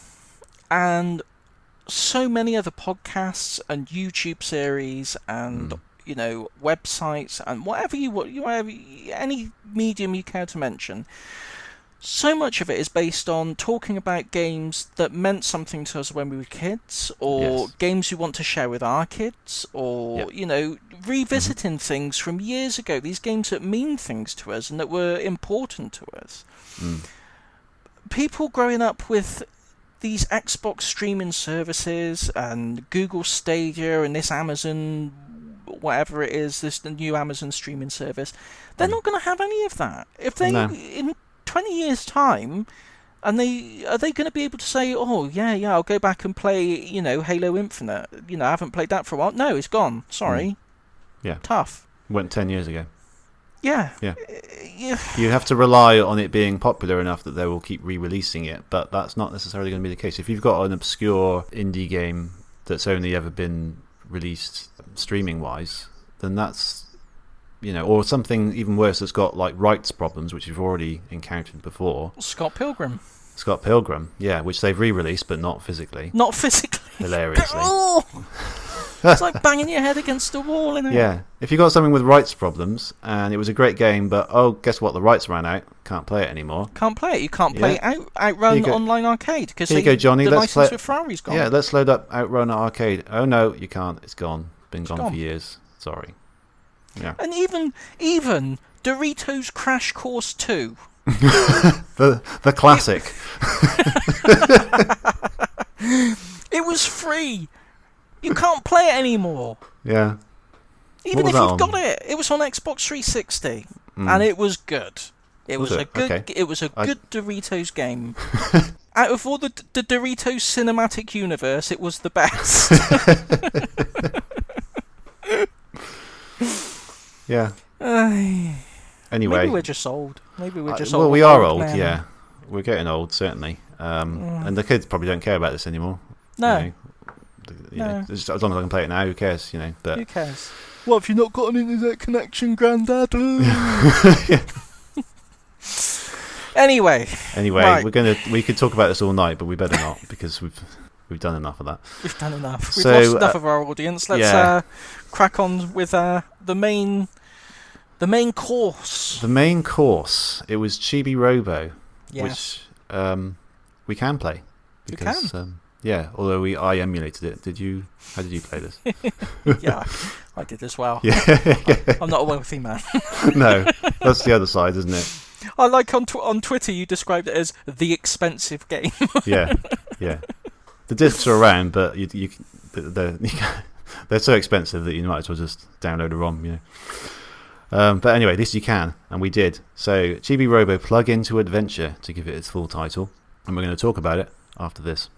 and so many other podcasts and YouTube series and websites and whatever any medium you care to mention, so much of it is based on talking about games that meant something to us when we were kids, or games we want to share with our kids, or revisiting things from years ago, these games that mean things to us and that were important to us. People growing up with these Xbox streaming services and Google Stadia and this Amazon, whatever it is, this new Amazon streaming service, they're not going to have any of that. If they in 20 years' time, and are they going to be able to say, oh yeah, I'll go back and play, Halo Infinite. I haven't played that for a while. No, it's gone. Sorry. Yeah. Tough. Went 10 years ago. Yeah. Yeah. Yeah. You have to rely on it being popular enough that they will keep re-releasing it, but that's not necessarily going to be the case. If you've got an obscure indie game that's only ever been released streaming-wise, then that's, or something even worse that's got like rights problems, which you've already encountered before. Scott Pilgrim, yeah, which they've re-released, but not physically. Not physically. Hilariously. It's like banging your head against a wall, isn't it? Yeah. If you got something with rights problems and it was a great game, but guess what? The rights ran out. Can't play it anymore. Can't play it. You can't play Outrun Online Arcade because here you go, Johnny. The Let's license play. with Ferrari's gone. Yeah, let's load up Outrun Arcade. Oh no, you can't. It's gone. Been gone for years. Sorry. Yeah. And even Doritos Crash Course 2. the classic. It was free. You can't play it anymore. Yeah. Even if you've got it. It was on Xbox 360 and it was good. It was a good Doritos game. Out of all the Doritos cinematic universe, it was the best. Yeah. Anyway, maybe we're just old. Well, we are old. Men. Yeah, we're getting old, certainly. And the kids probably don't care about this anymore. No. As long as I can play it now, who cares? But who cares? What if you've not got an internet connection, Grandad? Anyway, right. we could talk about this all night, but we better not because we've done enough of that. We've done enough. We've lost enough of our audience. Let's crack on with the main course. The main course. It was Chibi-Robo, yes. which we can play. Because, you can. Yeah, although I emulated it. How did you play this? Yeah, I did as well. Yeah. I'm not a wealthy man. No, that's the other side, isn't it? I like on Twitter you described it as the expensive game. Yeah. The discs are around, but they're so expensive that you might as well just download a ROM, But anyway, this you can, and we did. So, Chibi-Robo Plug Into Adventure, to give it its full title, and we're going to talk about it after this.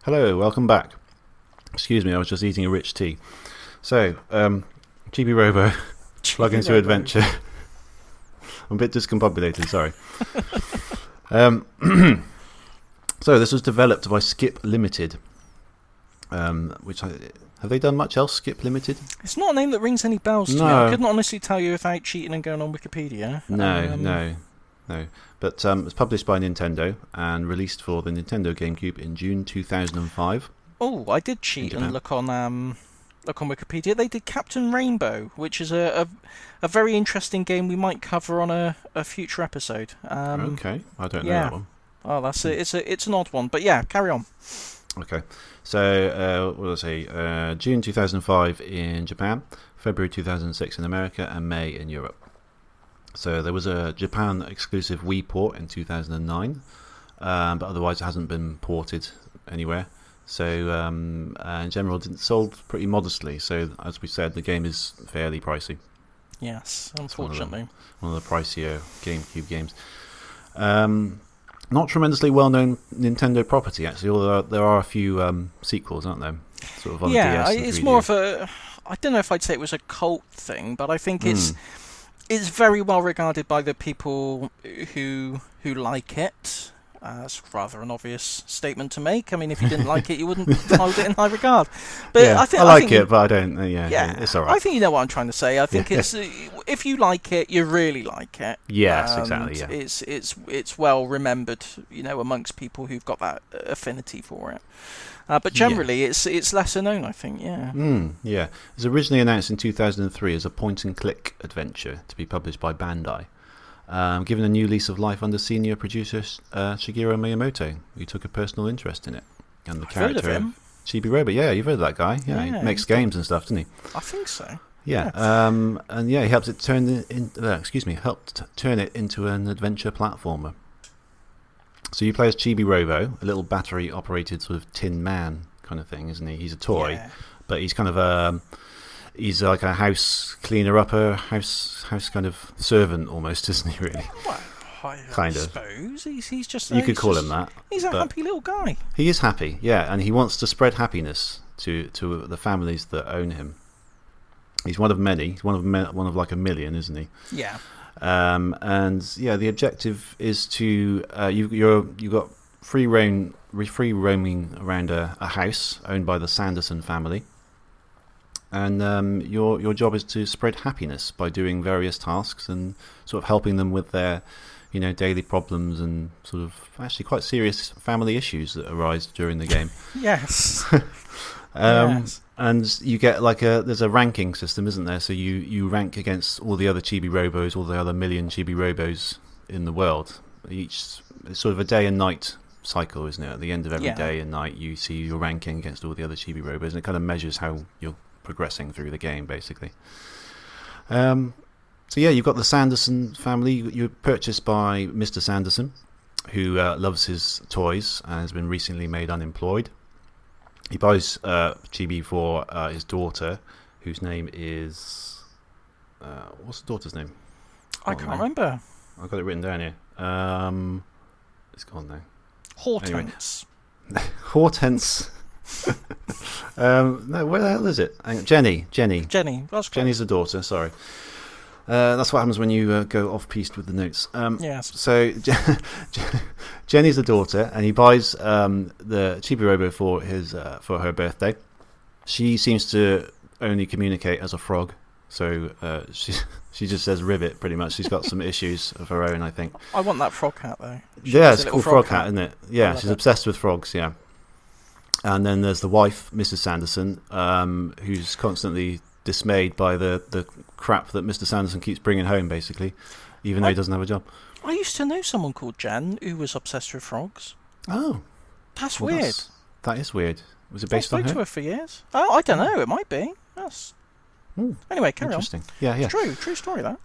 Hello, welcome back. Excuse me, I was just eating a rich tea. So, Chibi-Robo, Plug Into Adventure. I'm a bit discombobulated, sorry. So, this was developed by Skip Limited. Have they done much else, Skip Limited? It's not a name that rings any bells to me. I couldn't honestly tell you without cheating and going on Wikipedia. No. But it was published by Nintendo and released for the Nintendo GameCube in June 2005. Oh, I did cheat and look on Wikipedia. They did Captain Rainbow, which is a very interesting game we might cover on a future episode. Okay, I don't know that one. Oh, that's it. It's an odd one, but yeah, carry on. Okay, so what did I say? June 2005 in Japan, February 2006 in America, and May in Europe. So there was a Japan exclusive Wii port in 2009, but otherwise it hasn't been ported anywhere. So in general, it sold pretty modestly. So as we said, the game is fairly pricey. Yes, unfortunately. One of the pricier GameCube games. Not tremendously well-known Nintendo property, actually, although there are a few sequels, aren't there? Sort of on DS and it's 3DS. more of a... I don't know if I'd say it was a cult thing, but I think it's very well regarded by the people who like it. It's rather an obvious statement to make. I mean, if you didn't like it, you wouldn't hold it in high regard. But yeah, I think it, but I don't. Yeah, it's all right. I think you know what I'm trying to say. I think it's if you like it, you really like it. Yes, exactly. Yeah, it's well remembered, amongst people who've got that affinity for it. But generally, it's lesser known, I think. Yeah. Yeah. It was originally announced in 2003 as a point-and-click adventure to be published by Bandai. Given a new lease of life under senior producer Shigeru Miyamoto, who took a personal interest in it. And the character heard of him. Chibi-Robo. Yeah, you've heard of that guy. Yeah, he makes games and stuff, doesn't he? I think so. Yeah. And he helped turn it into an adventure platformer. So you play as Chibi-Robo, a little battery-operated sort of tin man kind of thing, isn't he? He's a toy, but he's kind of he's like a house cleaner-upper, house kind of servant almost, isn't he? Really? Well, I suppose he's just. You could call him that. He's a happy little guy. He is happy, yeah, and he wants to spread happiness to the families that own him. He's one of many. He's one of like a million, isn't he? Yeah. And the objective is to you've got free roaming around a house owned by the Sanderson family, and your job is to spread happiness by doing various tasks and sort of helping them with their daily problems and sort of actually quite serious family issues that arise during the game. Yes. Yes. And you get there's a ranking system, isn't there? So you rank against all the other Chibi-Robos, all the other million Chibi-Robos in the world. It's sort of a day and night cycle, isn't it? At the end of every day and night, you see your ranking against all the other Chibi-Robos, and it kind of measures how you're progressing through the game, basically. So you've got the Sanderson family. You're purchased by Mr. Sanderson, who loves his toys and has been recently made unemployed. He buys Chibi for his daughter, whose name is... what's the daughter's name? I can't remember. I've got it written down here. It's gone now. Hortense. Anyway. Hortense. No, where the hell is it? Jenny. Jenny. That's Jenny's the daughter, sorry. That's what happens when you go off-piste with the notes. Yes. So Jenny's the daughter, and he buys the Chibi-Robo for her birthday. She seems to only communicate as a frog, so she just says rivet, pretty much. She's got some issues of her own, I think. I want that frog hat, though. It's called Frog Hat, isn't it? Yeah, she's obsessed with frogs, yeah. And then there's the wife, Mrs. Sanderson, who's constantly dismayed by the crap that Mr. Sanderson keeps bringing home, basically, even though he doesn't have a job. I used to know someone called Jen who was obsessed with frogs. Oh. That's weird. That is weird. Was it based on her? I spoke to her for years. Oh, I don't know. It might be. Yes. Anyway, carry on. Interesting. Yeah. It's true story, that.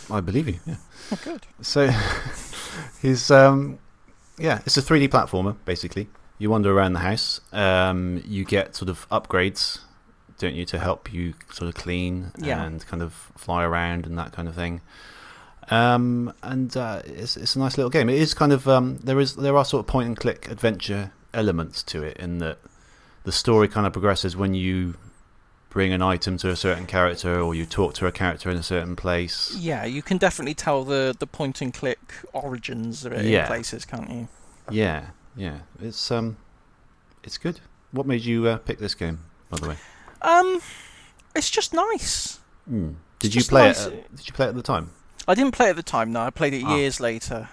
I believe you, yeah. Oh, good. So, he's, it's a 3D platformer, basically. You wander around the house. You get sort of upgrades, don't you, to help you sort of clean and kind of fly around and that kind of thing. It's a nice little game. It is kind of there are sort of point and click adventure elements to it, in that the story kind of progresses when you bring an item to a certain character or you talk to a character in a certain place. Yeah, you can definitely tell the point and click origins of it in places, can't you? Yeah. It's good. What made you pick this game, by the way? It's just nice. Did you play it at the time? I didn't play it at the time. No, I played it years later.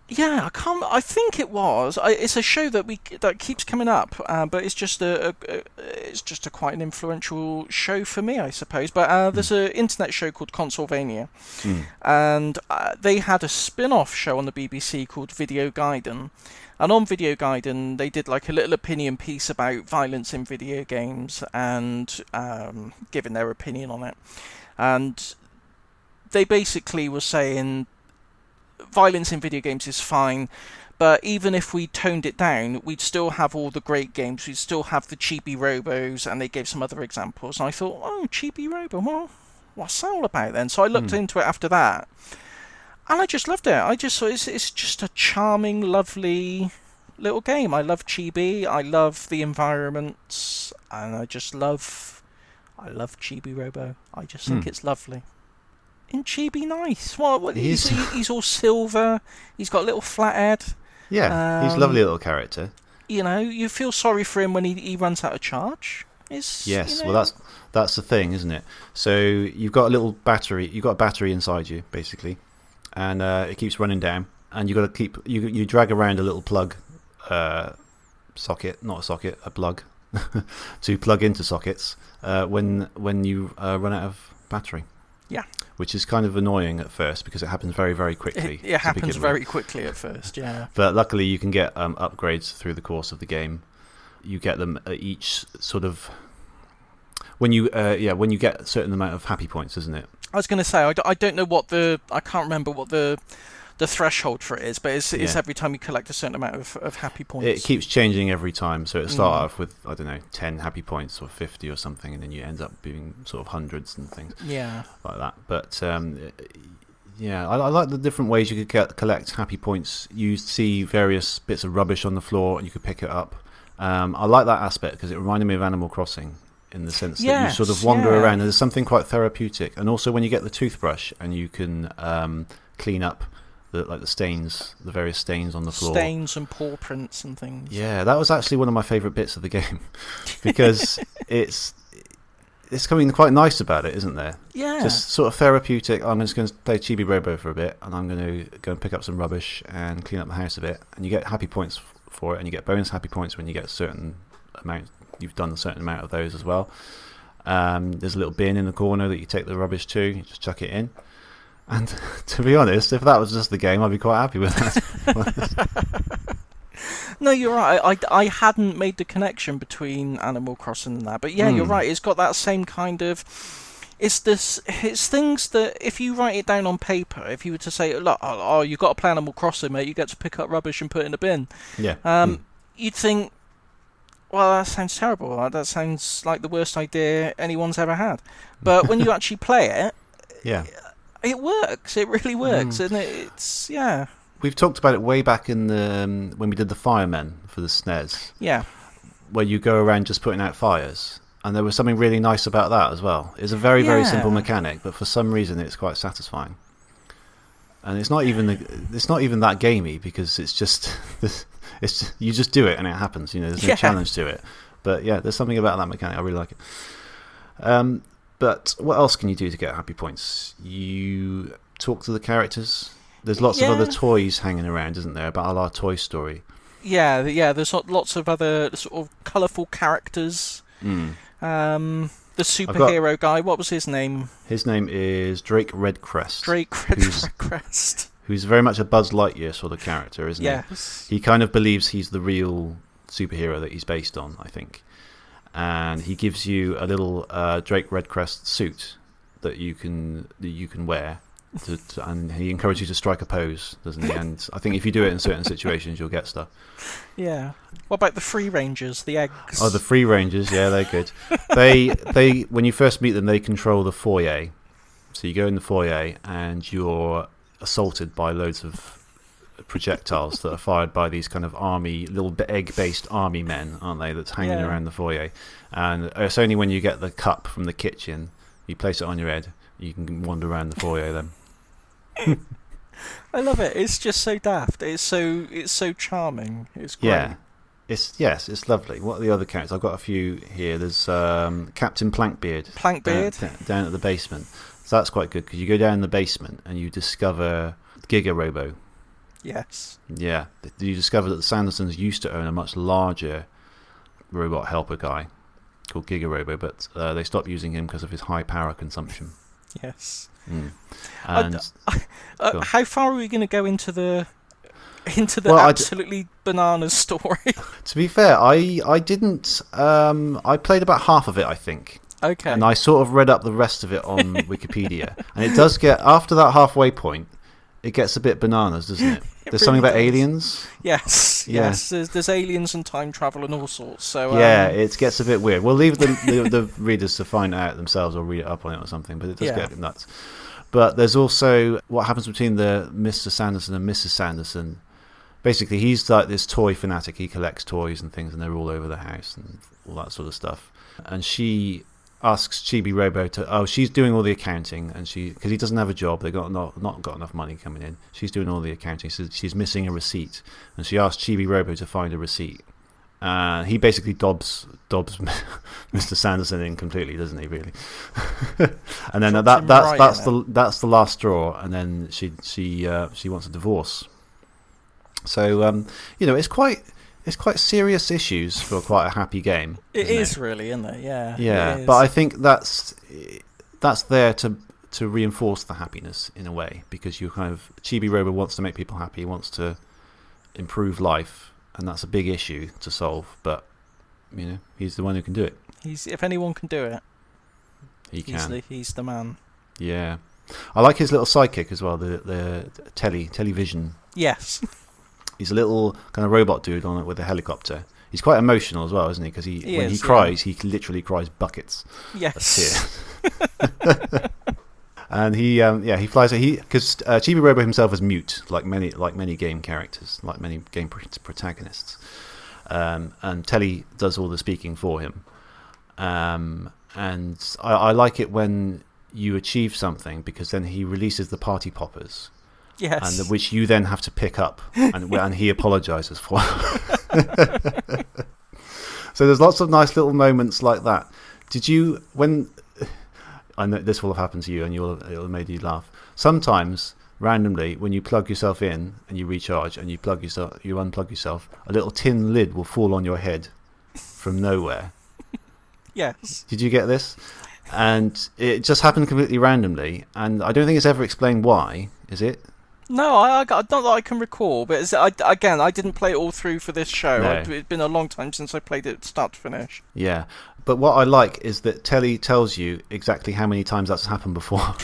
Yeah, I think it was. It's a show that keeps coming up, but it's just a quite an influential show for me, I suppose. But there's an internet show called Consolvania, and they had a spin-off show on the BBC called Video Gaiden. And on Video Gaiden, they did like a little opinion piece about violence in video games and giving their opinion on it. And they basically were saying violence in video games is fine, but even if we toned it down, we'd still have all the great games. We'd still have the Chibi-Robos, and they gave some other examples. And I thought, Chibi-Robo, well, what's that all about then? So I looked into it after that. And I just loved it. I just thought it's just a charming, lovely little game. I love Chibi. I love the environments, and I love Chibi-Robo. I just think it's lovely. Mm. I just think it's lovely. And I just love I love Chibi-Robo. I just think it's lovely. in Chibi nice? What He's he's all silver. He's got a little flat head. yeah, he's a lovely little character. You know, you feel sorry for him when he runs out of charge. Yes, you know... well that's the thing, isn't it? So you've got a little battery. You've got a battery inside you, basically, and it keeps running down. And you got to keep you drag around a little plug socket, not a socket, a plug, to plug into sockets when you run out of battery. Yeah. Which is kind of annoying at first because it happens very, very quickly. It happens very quickly at first, yeah. But luckily you can get upgrades through the course of the game. You get them at each sort of... when you get a certain amount of happy points, isn't it? I was going to say, I don't know what I can't remember what the threshold for it is, but it's every time you collect a certain amount of happy points. It keeps changing every time, so it'll start off with, I don't know, 10 happy points or 50 or something, and then you end up being sort of hundreds and things like that. But I like the different ways you could collect happy points. You see various bits of rubbish on the floor and you could pick it up. I like that aspect because it reminded me of Animal Crossing in the sense that you sort of wander around and there's something quite therapeutic. And also when you get the toothbrush and you can clean up the various stains on the floor. Stains and paw prints and things. Yeah, that was actually one of my favourite bits of the game because it's something quite nice about it, isn't there? Yeah. Just sort of therapeutic. I'm just going to play Chibi-Robo for a bit and I'm going to go and pick up some rubbish and clean up the house a bit. And you get happy points for it, and you get bonus happy points when you get a certain amount. You've done a certain amount of those as well. There's a little bin in the corner that you take the rubbish to. You just chuck it in. And to be honest, if that was just the game, I'd be quite happy with that. No, you're right. I hadn't made the connection between Animal Crossing and that, but yeah, you're right. It's got that same kind of. It's things that if you write it down on paper, if you were to say, look, you've got to play Animal Crossing, mate, you get to pick up rubbish and put it in a bin. Yeah. You'd think, well, that sounds terrible. That sounds like the worst idea anyone's ever had. But when you actually play it, it works. It really works, and it's We've talked about it way back in the when we did the Firemen for the SNES. Yeah. Where you go around just putting out fires, and there was something really nice about that as well. It's a very very simple mechanic, but for some reason it's quite satisfying. And it's not even that gamey because it's just you just do it and it happens. You know, there's no challenge to it. But yeah, there's something about that mechanic. I really like it. But what else can you do to get happy points? You talk to the characters. There's lots of other toys hanging around, isn't there? About our Toy Story. Yeah. There's lots of other sort of colourful characters. The superhero guy. What was his name? His name is Drake Redcrest. Redcrest. Who's very much a Buzz Lightyear sort of character, isn't he? Yes. He kind of believes he's the real superhero that he's based on, I think. And he gives you a little Drake Redcrest suit that you can wear, and he encourages you to strike a pose, doesn't he? And I think if you do it in certain situations, you'll get stuff. Yeah. What about the Free Rangers, the eggs? Oh, the Free Rangers, yeah, they're good. They when you first meet them, they control the foyer. So you go in the foyer and you're assaulted by loads of projectiles that are fired by these kind of little egg-based army men, aren't they, that's hanging around the foyer. And it's only when you get the cup from the kitchen, you place it on your head, you can wander around the foyer then. I love it. It's just so daft. It's so charming. It's great. Yeah. It's lovely. What are the other characters? I've got a few here. There's Captain Plankbeard. Down at the basement. So that's quite good because you go down in the basement and you discover Giga-Robo. Yes. Yeah. You discover that the Sandersons used to own a much larger robot helper guy called Giga-Robo, but they stopped using him because of his high power consumption. Yes. And how far are we going to go into the absolutely bananas story? To be fair, I didn't. I played about half of it, I think. Okay. And I sort of read up the rest of it on Wikipedia, and it does get after that halfway point. It gets a bit bananas, doesn't it? There's something about aliens. Yes. There's aliens and time travel and all sorts. So it gets a bit weird. We'll leave the readers to find out themselves or read it up on it or something. But it does get nuts. But there's also what happens between the Mr. Sanderson and Mrs. Sanderson. Basically, he's like this toy fanatic. He collects toys and things, and they're all over the house and all that sort of stuff. And she, asks Chibi-Robo to. Oh, she's doing all the accounting, and because he doesn't have a job, they got not got enough money coming in. She's doing all the accounting, so she's missing a receipt, and she asks Chibi-Robo to find a receipt. He basically dobs Mr. Sanderson in completely, doesn't he? Really, and then that's the last straw, and then she wants a divorce. So it's quite serious issues for quite a happy game. It is really, isn't it? Yeah. Yeah, but I think that's there to reinforce the happiness in a way, because you kind of Chibi-Robo wants to make people happy, he wants to improve life, and that's a big issue to solve. But he's the one who can do it. If anyone can do it, he can. He's the man. Yeah, I like his little sidekick as well. The television. Yes. He's a little kind of robot dude on it with a helicopter. He's quite emotional as well, isn't he? Because when he cries, he literally cries buckets. Yes. And he flies. Because Chibi-Robo himself is mute, like many game characters, like many game protagonists. And Telly does all the speaking for him. And I like it when you achieve something, because then he releases the party poppers. Yes. And which you then have to pick up, and he apologises for. So there's lots of nice little moments like that. Did you, when I know this will have happened to you, and it'll have made you laugh. Sometimes, randomly, when you plug yourself in and you recharge and you unplug yourself, a little tin lid will fall on your head from nowhere. Yes. Did you get this? And it just happened completely randomly, and I don't think it's ever explained why. Is it? No, not that I can recall, but I didn't play it all through for this show. No. It's been a long time since I played it start to finish. Yeah, but what I like is that Telly tells you exactly how many times that's happened before,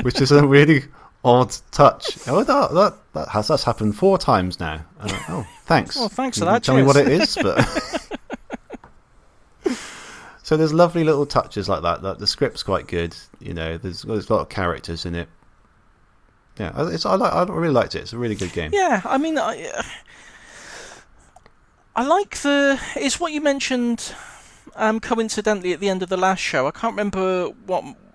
which is a really odd touch. Oh, that's happened 4 times now. Oh, thanks. Well, thanks for that. Tell me what it is, but. So there's lovely little touches like that. The script's quite good. There's a lot of characters in it. Yeah, I really liked it. It's a really good game. Yeah, I mean, I like it's what you mentioned coincidentally at the end of the last show. I can't remember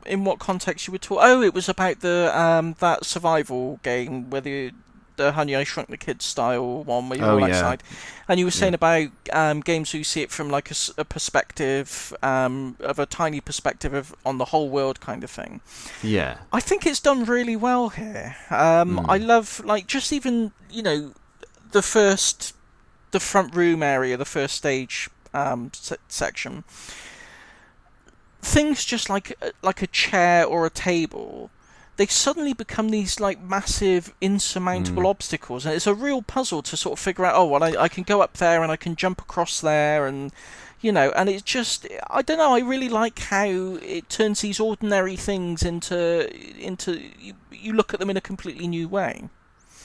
in what context you were talking. Oh, it was about the that survival game where the Honey I Shrunk the Kids style one where you're all outside, and you were saying about games where you see it from like a perspective of a tiny perspective on the whole world kind of thing. Yeah, I think it's done really well here. I love just even the front room area, the first stage section. Things just like a chair or a table, they suddenly become these massive insurmountable obstacles, and it's a real puzzle to sort of figure out. Oh, well, I can go up there and I can jump across there, and and it's just, I don't know. I really like how it turns these ordinary things into you look at them in a completely new way.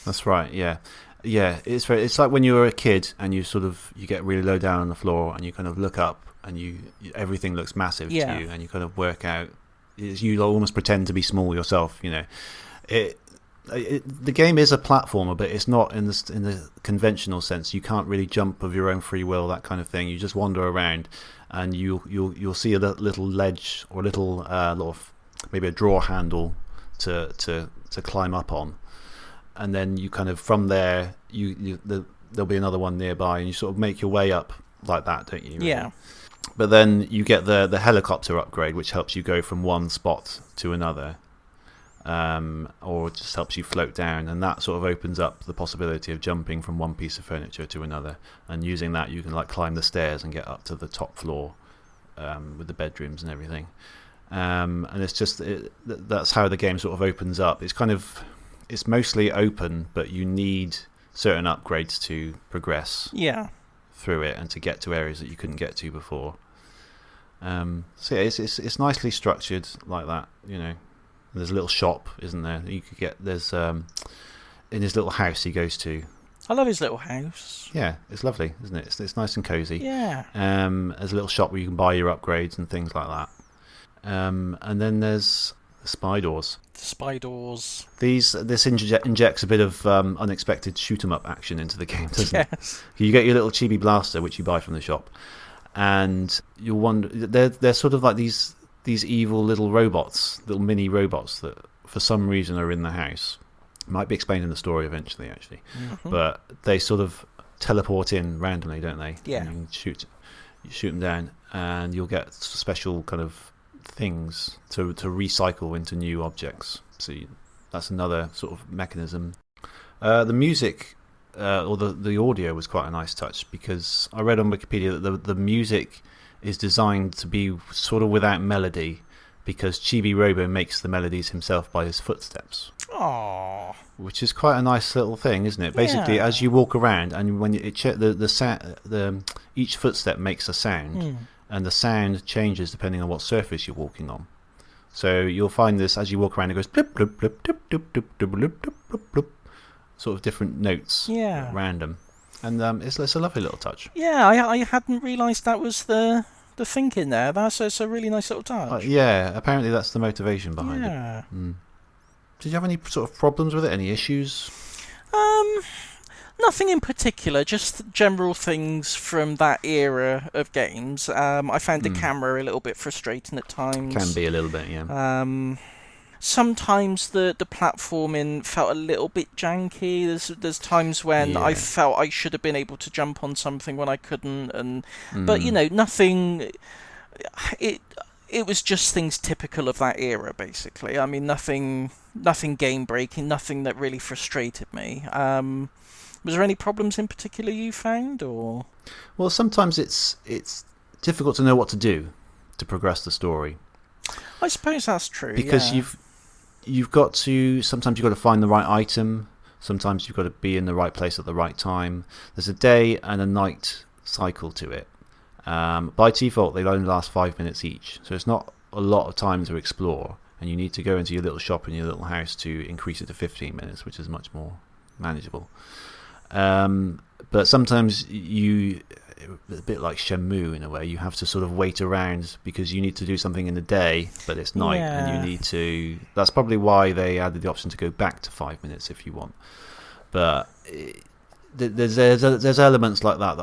That's right. Yeah. It's like when you were a kid and you get really low down on the floor and you kind of look up and everything looks massive to you, and you kind of work out. You almost pretend to be small yourself. The game is a platformer, but it's not in the conventional sense. You can't really jump of your own free will, that kind of thing. You just wander around, and you'll see a little ledge or a little maybe a drawer handle to climb up on, and then you kind of from there there'll be another one nearby, and you sort of make your way up like that, don't you? Really? Yeah. But then you get the helicopter upgrade, which helps you go from one spot to another, or just helps you float down, and that sort of opens up the possibility of jumping from one piece of furniture to another, and using that you can climb the stairs and get up to the top floor with the bedrooms and everything. And it's just that's how the game sort of opens up. It's mostly open, but you need certain upgrades to progress. Yeah. Through it and to get to areas that you couldn't get to before. So yeah, it's nicely structured like that. There's a little shop, isn't there? You could get there's in his little house he goes to. I love his little house. Yeah, it's lovely, isn't it? It's nice and cozy. Yeah. There's a little shop where you can buy your upgrades and things like that. And then there's the spy doors. Spy doors. This injects a bit of unexpected shoot 'em up action into the game, doesn't it? You get your little chibi blaster, which you buy from the shop, and you'll wonder, they're sort of like these evil little robots, little mini robots that for some reason are in the house. Might be explained in the story eventually, actually. But they sort of teleport in randomly, don't they? Yeah. And you shoot them down, and you'll get special kind of things to recycle into new objects. So that's another sort of mechanism. The music, or the audio, was quite a nice touch, because I read on Wikipedia that the music is designed to be sort of without melody, because Chibi-Robo makes the melodies himself by his footsteps. Aww. Which is quite a nice little thing, isn't it? Basically, as you walk around, and when each footstep makes a sound, and the sound changes depending on what surface you're walking on. So you'll find this as you walk around, it goes blip blip blip blip blip blip blip blip blip blip, sort of different notes, at random, and it's a lovely little touch. Yeah, I hadn't realised that was the thinking there. That's a really nice little touch. Yeah, apparently that's the motivation behind it. Did you have any sort of problems with it? Any issues? Nothing in particular, just general things from that era of games. I found the camera a little bit frustrating at times. Can be a little bit, yeah. Sometimes the platforming felt a little bit janky. There's times when I felt I should have been able to jump on something when I couldn't, but nothing. It was just things typical of that era, basically. I mean, nothing game breaking, nothing that really frustrated me. Was there any problems in particular you found, or? Well, sometimes it's difficult to know what to do to progress the story. I suppose that's true. Because you've got to find the right item. Sometimes you've got to be in the right place at the right time. There's a day and a night cycle to it. By default, they only last 5 minutes each, so it's not a lot of time to explore, and you need to go into your little shop in your little house to increase it to 15 minutes, which is much more manageable. But sometimes a bit like Shenmue in a way, you have to sort of wait around because you need to do something in the day, but it's night, and you need to. That's probably why they added the option to go back to 5 minutes if you want. But there's elements like that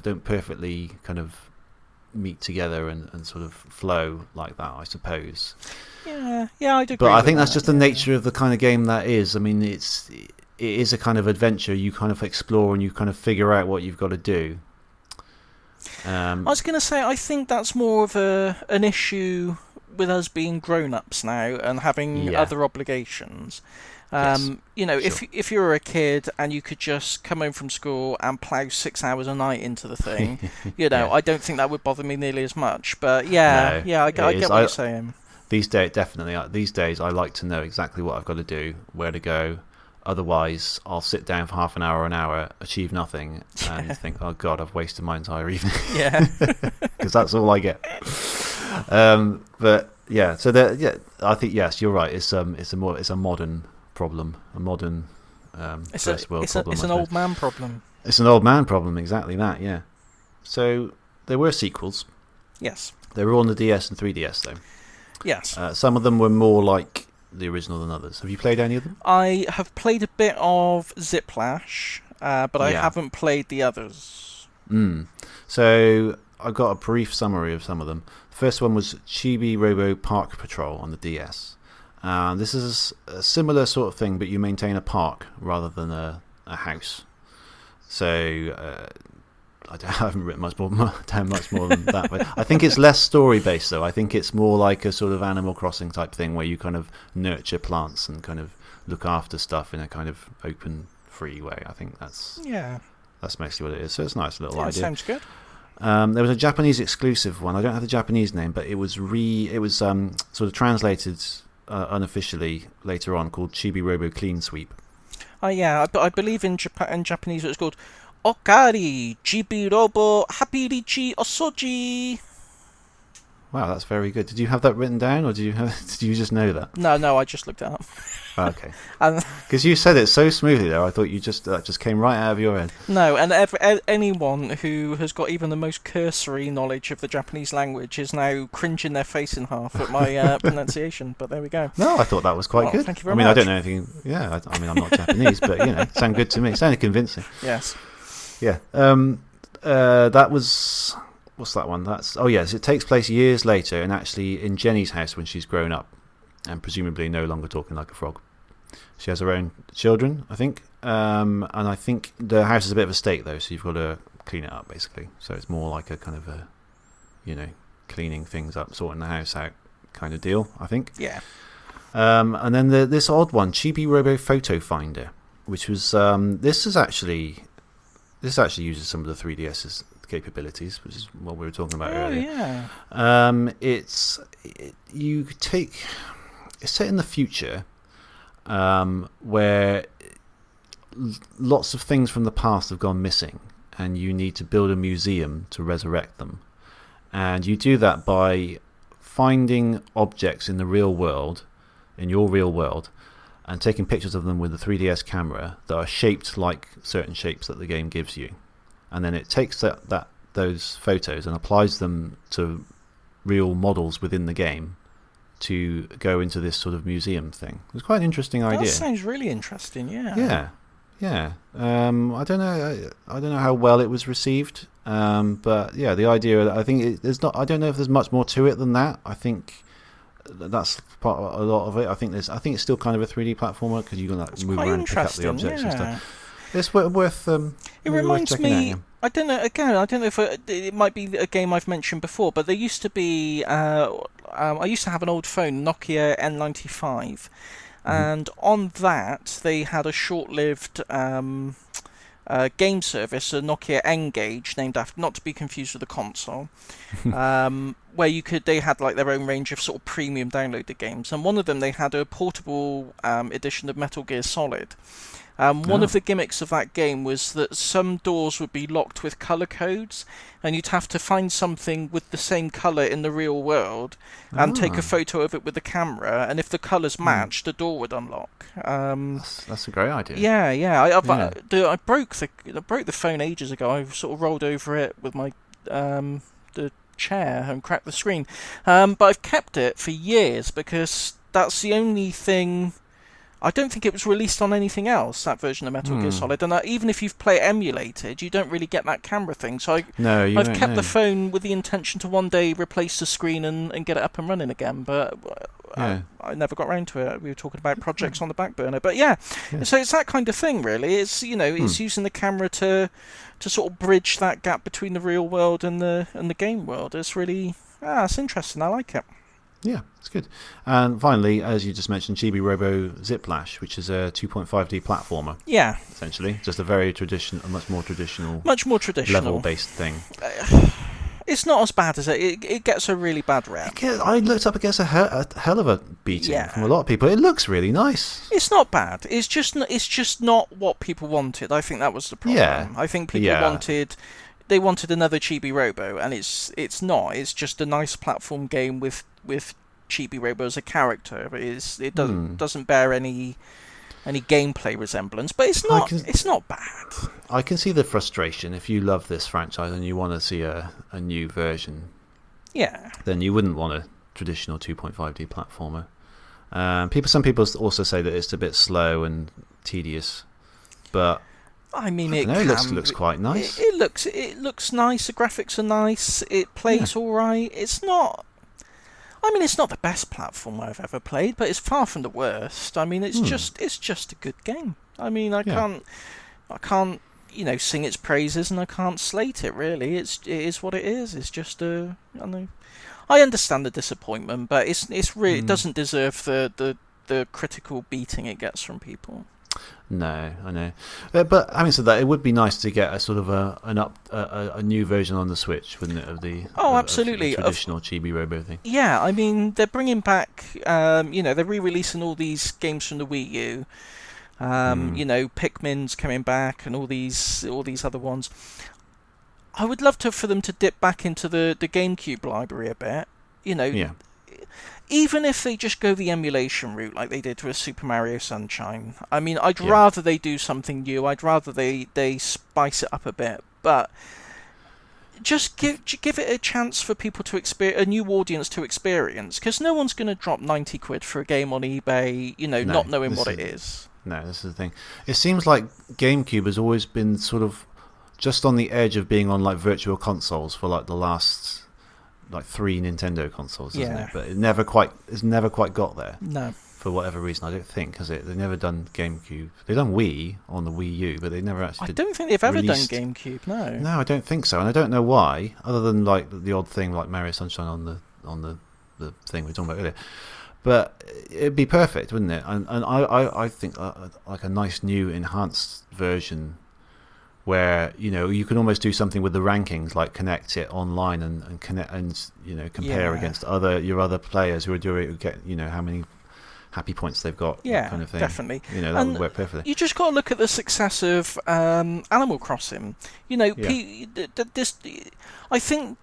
don't perfectly kind of meet together and sort of flow like that, I suppose. Yeah, I'd agree. But I think that's that, just the nature of the kind of game that is. I mean, it is a kind of adventure. You kind of explore and you kind of figure out what you've got to do. I was going to say, I think that's more of an issue with us being grown-ups now and having other obligations. If you were a kid and you could just come home from school and plough 6 hours a night into the thing, I don't think that would bother me nearly as much. But I get what you're saying. These days, I like to know exactly what I've got to do, where to go. Otherwise, I'll sit down for half an hour, achieve nothing, and think, "Oh God, I've wasted my entire evening." Yeah, because that's all I get. But yeah, so I think yes, you're right. It's a modern problem, a modern first world problem. It's an old man problem. It's an old man problem, exactly that. Yeah. So there were sequels. Yes. They were all on the DS and 3DS though. Yes. Some of them were more like the original than others. Have you played any of them? I have played a bit of Ziplash, but I haven't played the others. So I've got a brief summary of some of them. The first one was Chibi-Robo Park Patrol on the DS. This is a similar sort of thing, but you maintain a park rather than a house. So I haven't written down much more than that. But I think it's less story-based, though. I think it's more like a sort of Animal Crossing type thing where you kind of nurture plants and kind of look after stuff in a kind of open, free way. I think that's mostly what it is. So it's a nice little idea. Sounds good. There was a Japanese exclusive one. I don't have the Japanese name, but it was sort of translated unofficially later on, called Chibi-Robo Clean Sweep. I believe in Japanese it was called Okari Chibi-Robo Hapirichi Osoji. Wow, that's very good. Did you have that written down, or did you just know that? No, I just looked it up. Okay. Because you said it so smoothly there, I thought that just came right out of your head. No, and anyone who has got even the most cursory knowledge of the Japanese language is now cringing their face in half at my pronunciation. But there we go. No, I thought that was quite good. Thank you very much. I don't know anything. Yeah, I mean, I'm not Japanese, but it sounded good to me. It sounded convincing. Yes. Yeah. That was what's that one? Yes, it takes place years later, and actually in Jenny's house when she's grown up, and presumably no longer talking like a frog. She has her own children, I think, and I think the house is a bit of a state though, so you've got to clean it up basically. So it's more like a kind of a, cleaning things up, sorting the house out kind of deal, I think. Yeah. And then this odd one, Chibi-Robo Photo Finder, which was this actually uses some of the 3DS's capabilities, which is what we were talking about earlier. Yeah. It's set in the future, where lots of things from the past have gone missing, and you need to build a museum to resurrect them. And you do that by finding objects in the real world, in your real world, and taking pictures of them with a 3DS camera that are shaped like certain shapes that the game gives you. And then it takes those photos and applies them to real models within the game to go into this sort of museum thing. It was quite an interesting idea. That sounds really interesting, yeah. Yeah. I don't know how well it was received, but yeah, the idea. I think there's not. I don't know if there's much more to it than that. I think that's part of a lot of it. I think it's still kind of a 3D platformer because you can move around and pick up the objects and stuff. It's worth. It reminds me. I don't know. Again, I don't know if it might be a game I've mentioned before, but there used to be. I used to have an old phone, Nokia N95, and on that they had a short-lived game service, a Nokia N-Gage, named after, not to be confused with the console, where they had like their own range of sort of premium downloaded games, and one of them they had a portable edition of Metal Gear Solid. One of the gimmicks of that game was that some doors would be locked with colour codes, and you'd have to find something with the same colour in the real world and take a photo of it with the camera, and if the colours matched, the door would unlock. That's a great idea. Yeah. I broke the phone ages ago. I sort of rolled over it with my the chair and cracked the screen, but I've kept it for years because that's the only thing. I don't think it was released on anything else, that version of Metal Gear Solid. And even if you play it emulated, you don't really get that camera thing. So I've kept the phone with the intention to one day replace the screen and get it up and running again. But I never got around to it. We were talking about projects on the back burner. But so it's that kind of thing, really. It's it's using the camera to sort of bridge that gap between the real world and the game world. It's really it's interesting. I like it. Yeah, it's good. And finally, as you just mentioned, Chibi-Robo Ziplash, which is a 2.5D platformer. Yeah. Essentially. Just a much more traditional level-based thing. It's not as bad as it. It gets a really bad rap. I looked up against a hell of a beating from a lot of people. It looks really nice. It's not bad. It's just not what people wanted. I think that was the problem. Yeah. I think people wanted another Chibi-Robo, and it's not. It's just a nice platform game with Chibi-Robo as a character. It doesn't bear any gameplay resemblance, but it's not bad. I can see the frustration if you love this franchise and you want to see a new version. Yeah. Then you wouldn't want a traditional 2.5D platformer. Some people also say that it's a bit slow and tedious, but I mean, it looks quite nice. It looks nice. The graphics are nice. It plays all right. It's not the best platform I've ever played, but it's far from the worst. I mean, it's just a good game. I mean, I can't sing its praises, and I can't slate it. Really, it is what it is. It's just I understand the disappointment, but it's really it doesn't deserve the critical beating it gets from people. No, I know. But having said that, it would be nice to get a sort of a new version on the Switch, wouldn't it, of the absolutely of the traditional Chibi-Robo thing? Yeah, I mean, they're bringing back, they're re-releasing all these games from the Wii U. Pikmin's coming back, and all these other ones. I would love for them to dip back into the GameCube library a bit. Even if they just go the emulation route like they did with Super Mario Sunshine. I mean, I'd rather they do something new. I'd rather they spice it up a bit. But just give it a chance for people to experience, a new audience to experience. Because no one's going to drop 90 quid for a game on eBay, not knowing what it is. No, this is the thing. It seems like GameCube has always been sort of just on the edge of being on like virtual consoles for like the last like 3 Nintendo consoles, isn't it? But it's never quite got there. No. For whatever reason, I don't think, has it? They've never done GameCube. They've done Wii on the Wii U, but they never actually. I don't think they've ever done GameCube. No. No, I don't think so, and I don't know why. Other than like the odd thing like Mario Sunshine on the thing we were talking about earlier. But it'd be perfect, wouldn't it? And I think like a nice new enhanced version where you can almost do something with the rankings, like connect it online and connect and compare against your other players who are doing it, get how many happy points they've got, that kind of thing. Definitely. That would work perfectly. You just got to look at the success of Animal Crossing. I think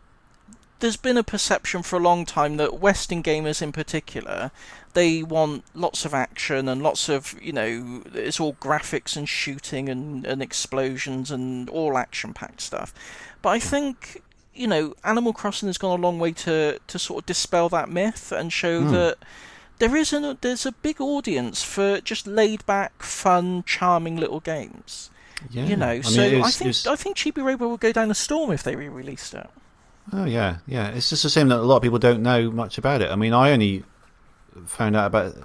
there's been a perception for a long time that Western gamers in particular, they want lots of action and lots of, it's all graphics and shooting and explosions and all action-packed stuff. But I think, Animal Crossing has gone a long way to sort of dispel that myth and show that there's a big audience for just laid-back, fun, charming little games. Yeah. I think Chibi-Robo would go down a storm if they re-released it. Oh yeah. It's just a shame that a lot of people don't know much about it. I mean, I only found out about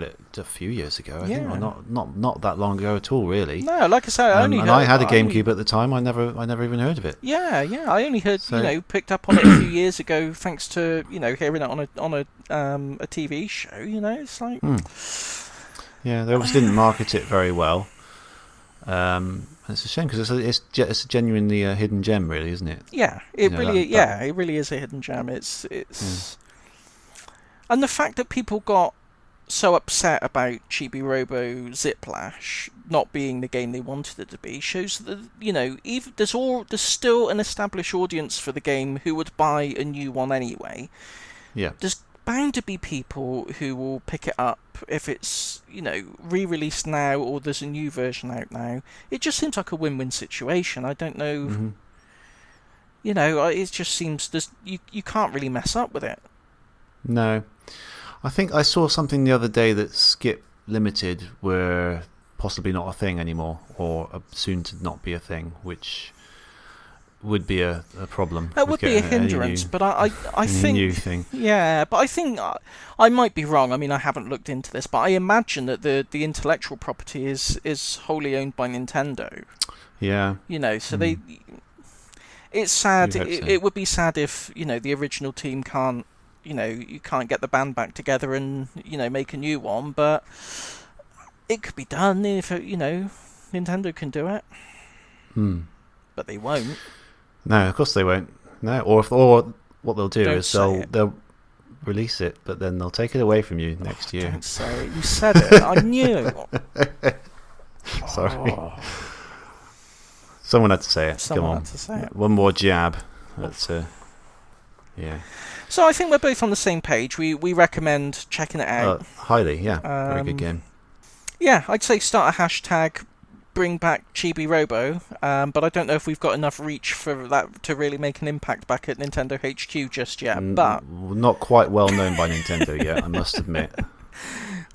it a few years ago. I think, or not that long ago at all, really. No, like I say, I had a GameCube at the time. I never even heard of it. Yeah. I only heard picked up on it a few years ago, thanks to hearing it on a TV show. It's like yeah, they obviously didn't market it very well. It's a shame because it's genuinely a hidden gem, really, isn't it? Yeah, it really is a hidden gem. It's and the fact that people got so upset about Chibi-Robo Ziplash not being the game they wanted it to be shows that even there's still an established audience for the game who would buy a new one anyway. Yeah, there's bound to be people who will pick it up if it's re-released now or there's a new version out now. It just seems like a win-win situation. I don't know. It just seems you can't really mess up with it. No. I think I saw something the other day that Skip Limited were possibly not a thing anymore, or soon to not be a thing, which would be a problem. That would be a hindrance, but I think new thing. Yeah, but I think I might be wrong. I mean, I haven't looked into this, but I imagine that the intellectual property is wholly owned by Nintendo. Yeah. So they. It's sad. It would be sad if the original team can't. You can't get the band back together and make a new one, but it could be done if Nintendo can do it. But they won't. No, of course they won't. No, or what they'll do is they'll release it, but then they'll take it away from you next year. Don't say it. You said it. I knew. Sorry. Someone had to say it. Come on. Had to say it. One more jab. That's yeah. So I think we're both on the same page. We recommend checking it out. Highly, yeah. Very good game. Yeah, I'd say start a hashtag, bring back Chibi-Robo, but I don't know if we've got enough reach for that to really make an impact back at Nintendo HQ just yet. But not quite well known by Nintendo yet, I must admit.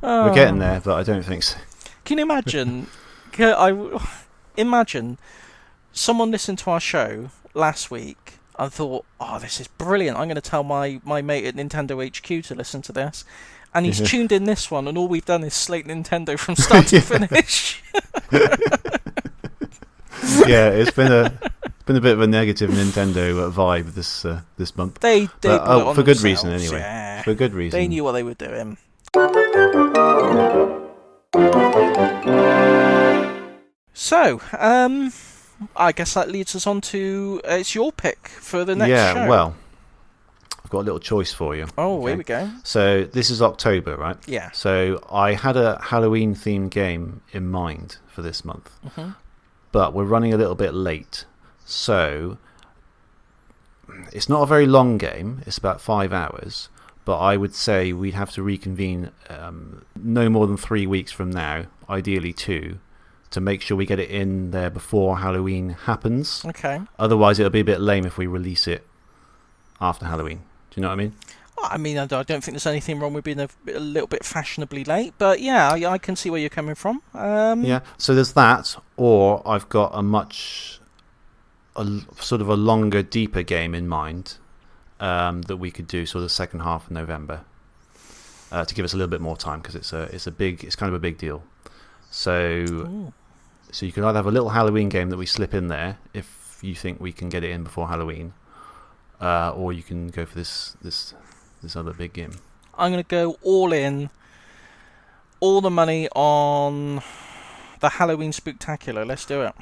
We're getting there, but I don't think so. Can you imagine? Imagine someone listened to our show last week and thought, "Oh, this is brilliant! I'm going to tell my mate at Nintendo HQ to listen to this." And he's tuned in this one, and all we've done is slate Nintendo from start to finish. Yeah, it's been a bit of a negative Nintendo vibe this month. They put it on for good themselves, reason anyway. Yeah. For good reason. They knew what they were doing. So, I guess that leads us on to it's your pick for the next show. Yeah, well, I've got a little choice for you. Oh, okay. Here we go. So this is October, right? Yeah. So I had a Halloween-themed game in mind for this month, but we're running a little bit late. So it's not a very long game. It's about 5 hours, but I would say we'd have to reconvene no more than 3 weeks from now, ideally 2, to make sure we get it in there before Halloween happens. Okay. Otherwise, it'll be a bit lame if we release it after Halloween. Do you know what I mean? Well, I mean, I don't think there's anything wrong with being a little bit fashionably late, but yeah, I can see where you're coming from. Yeah, so there's that, or I've got a much sort of a longer, deeper game in mind that we could do sort of the second half of November to give us a little bit more time, because it's kind of a big deal. So you can either have a little Halloween game that we slip in there if you think we can get it in before Halloween, or you can go for this other big game. I'm going to go all in, all the money on the Halloween Spooktacular. Let's do it.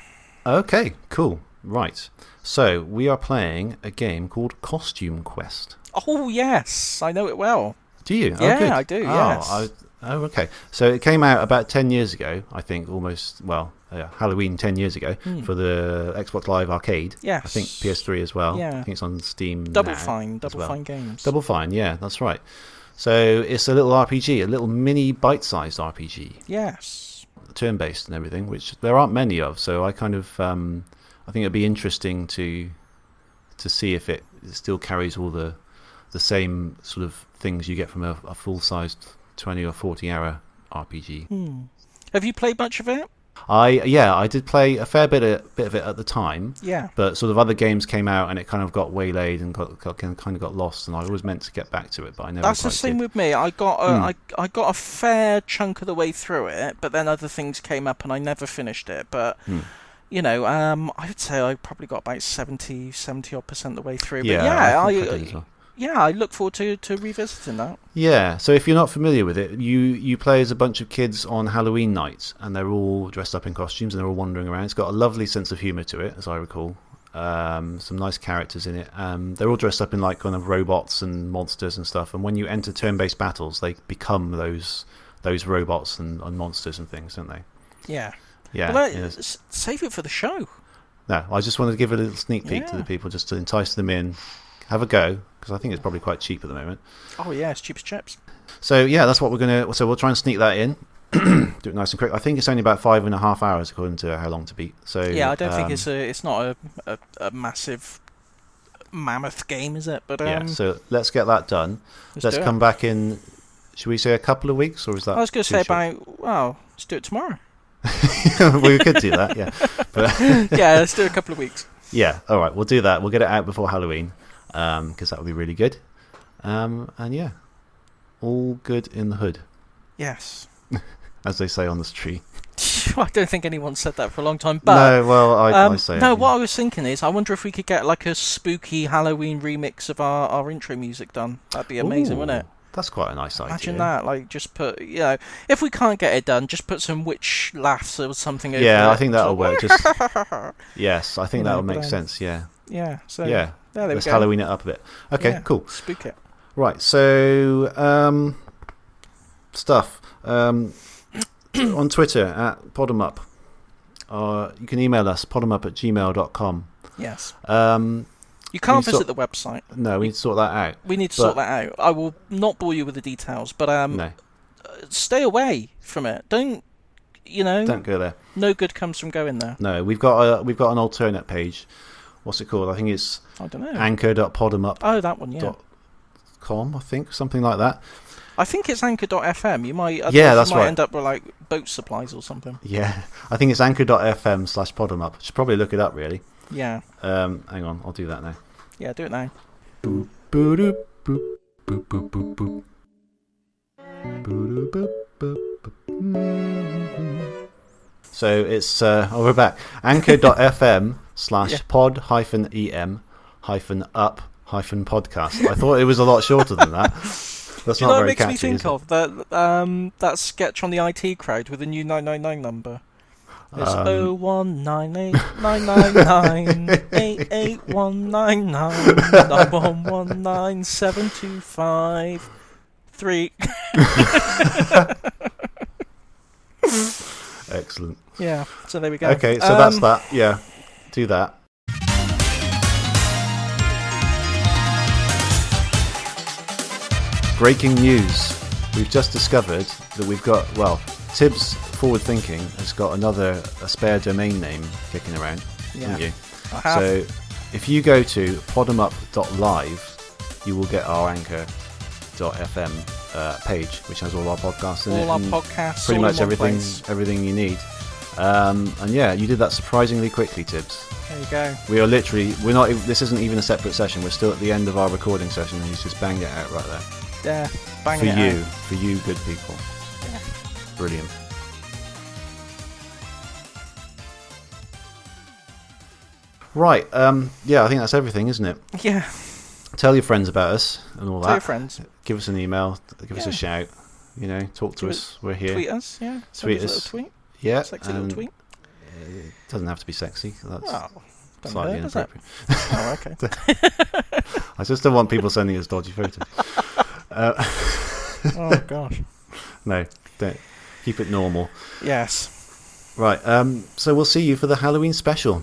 Okay, cool. Right. So we are playing a game called Costume Quest. Oh, yes. I know it well. Do you? Yeah, oh, good. I do, yes. Okay. So it came out about 10 years ago, I think, Halloween 10 years ago for the Xbox Live Arcade. Yes. I think PS3 as well. Yeah. I think it's on Steam Double now Fine as well. Games. Double Fine, yeah, that's right. So it's a little RPG, a little mini bite-sized RPG. Yes. Turn-based and everything, which there aren't many of, so I kind of... I think it'd be interesting to see if it still carries all the same sort of things you get from a full-sized 20 or 40-hour RPG. Have you played much of it? I did play a fair bit of it at the time. Yeah. But sort of other games came out and it kind of got waylaid and kind of got lost, and I always meant to get back to it, but I never. That's the same with me. I got a fair chunk of the way through it, but then other things came up and I never finished it. But I'd say I probably got about 70 odd% the way through. But I look forward to revisiting that. Yeah, so if you're not familiar with it, you play as a bunch of kids on Halloween night, and they're all dressed up in costumes and they're all wandering around. It's got a lovely sense of humour to it, as I recall. Some nice characters in it. They're all dressed up in like kind of robots and monsters and stuff, and when you enter turn-based battles, they become those robots and monsters and things, don't they? Yeah. Yeah. Well, save it for the show. No, I just wanted to give a little sneak peek to the people just to entice them in. Have a go, because I think it's probably quite cheap at the moment. Oh yeah, it's cheap as chips. So yeah, that's what we're gonna. So we'll try and sneak that in, do it nice and quick. I think it's only about 5.5 hours according to how long to beat. So yeah, I don't think it's not a massive mammoth game, is it? But yeah, so let's get that done. Let's come back in. Should we say a couple of weeks, or is that? I was going to say let's do it tomorrow. We could do that, yeah. But yeah, let's do a couple of weeks. Yeah, all right, we'll do that. We'll get it out before Halloween, because that would be really good. And yeah, all good in the hood. Yes. As they say on this tree. I don't think anyone's said that for a long time. But no, well, I say no, it. what I was thinking is, I wonder if we could get like a spooky Halloween remix of our intro music done. That'd be amazing, wouldn't it? That's quite a nice idea. Imagine that, like, just put, if we can't get it done, just put some witch laughs or something over it. Yeah, I think that'll work. Yes, I think that'll make sense, yeah. Yeah, so... Yeah, let's go. Halloween it up a bit. Okay, cool. Spook it. Right, so, stuff. On Twitter, at podemup. You can email us, podemup@gmail.com. Yes. You can't visit the website. No, we need to sort that out. We need to sort that out. I will not bore you with the details, but stay away from it. Don't go there. No good comes from going there. No, we've got an alternate page. What's it called? I think it's anchor.podemup. Oh, that one, yeah. .com, I think, something like that. I think it's anchor.fm. You might end up with like boat supplies or something. Yeah, I think it's anchor.fm/podemup. Should probably look it up, really. Yeah. Hang on, I'll do that now. Yeah, do it now. Boop, boop, boop, boop, boop, boop, boop. Boop, boop, boop, boop. So it's we're back. Anchor.fm/pod-em-up-podcast. I thought it was a lot shorter than that. That's not very catchy. It makes me think of that sketch on the IT crowd with the new 999 number. It's 0198988119991197253. Excellent. Yeah, so there we go. Okay, so that's that. Yeah, do that. Breaking news. We've just discovered that we've got, Tibbs Forward Thinking has got a spare domain name kicking around, haven't you? I have. So if you go to podemup.live, you will get our anchor.fm page, which has all our podcasts in it. All our podcasts, pretty much everything you need. And yeah, you did that surprisingly quickly, Tibbs. There you go. We're not. This isn't even a separate session. We're still at the end of our recording session, and he's just banged it out right there. Yeah, banging it out. For you, good people. Yeah. Brilliant. Right. Yeah, I think that's everything, isn't it? Yeah. Tell your friends about us and all that. Tell your friends. Give us an email. Give us a shout. Talk to us. We're here. Tweet us. Yeah. Tweet us. A little tweet. Yeah. Sexy little tweet. It doesn't have to be sexy. That's slightly inappropriate. Oh, okay. I just don't want people sending us dodgy photos. Oh gosh. No, don't. Keep it normal. Yes. Right. So we'll see you for the Halloween special.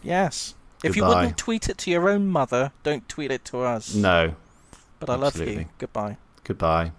Yes. If you Goodbye. wouldn't tweet it to your own mother, don't tweet it to us. No. But I love you. Goodbye. Goodbye.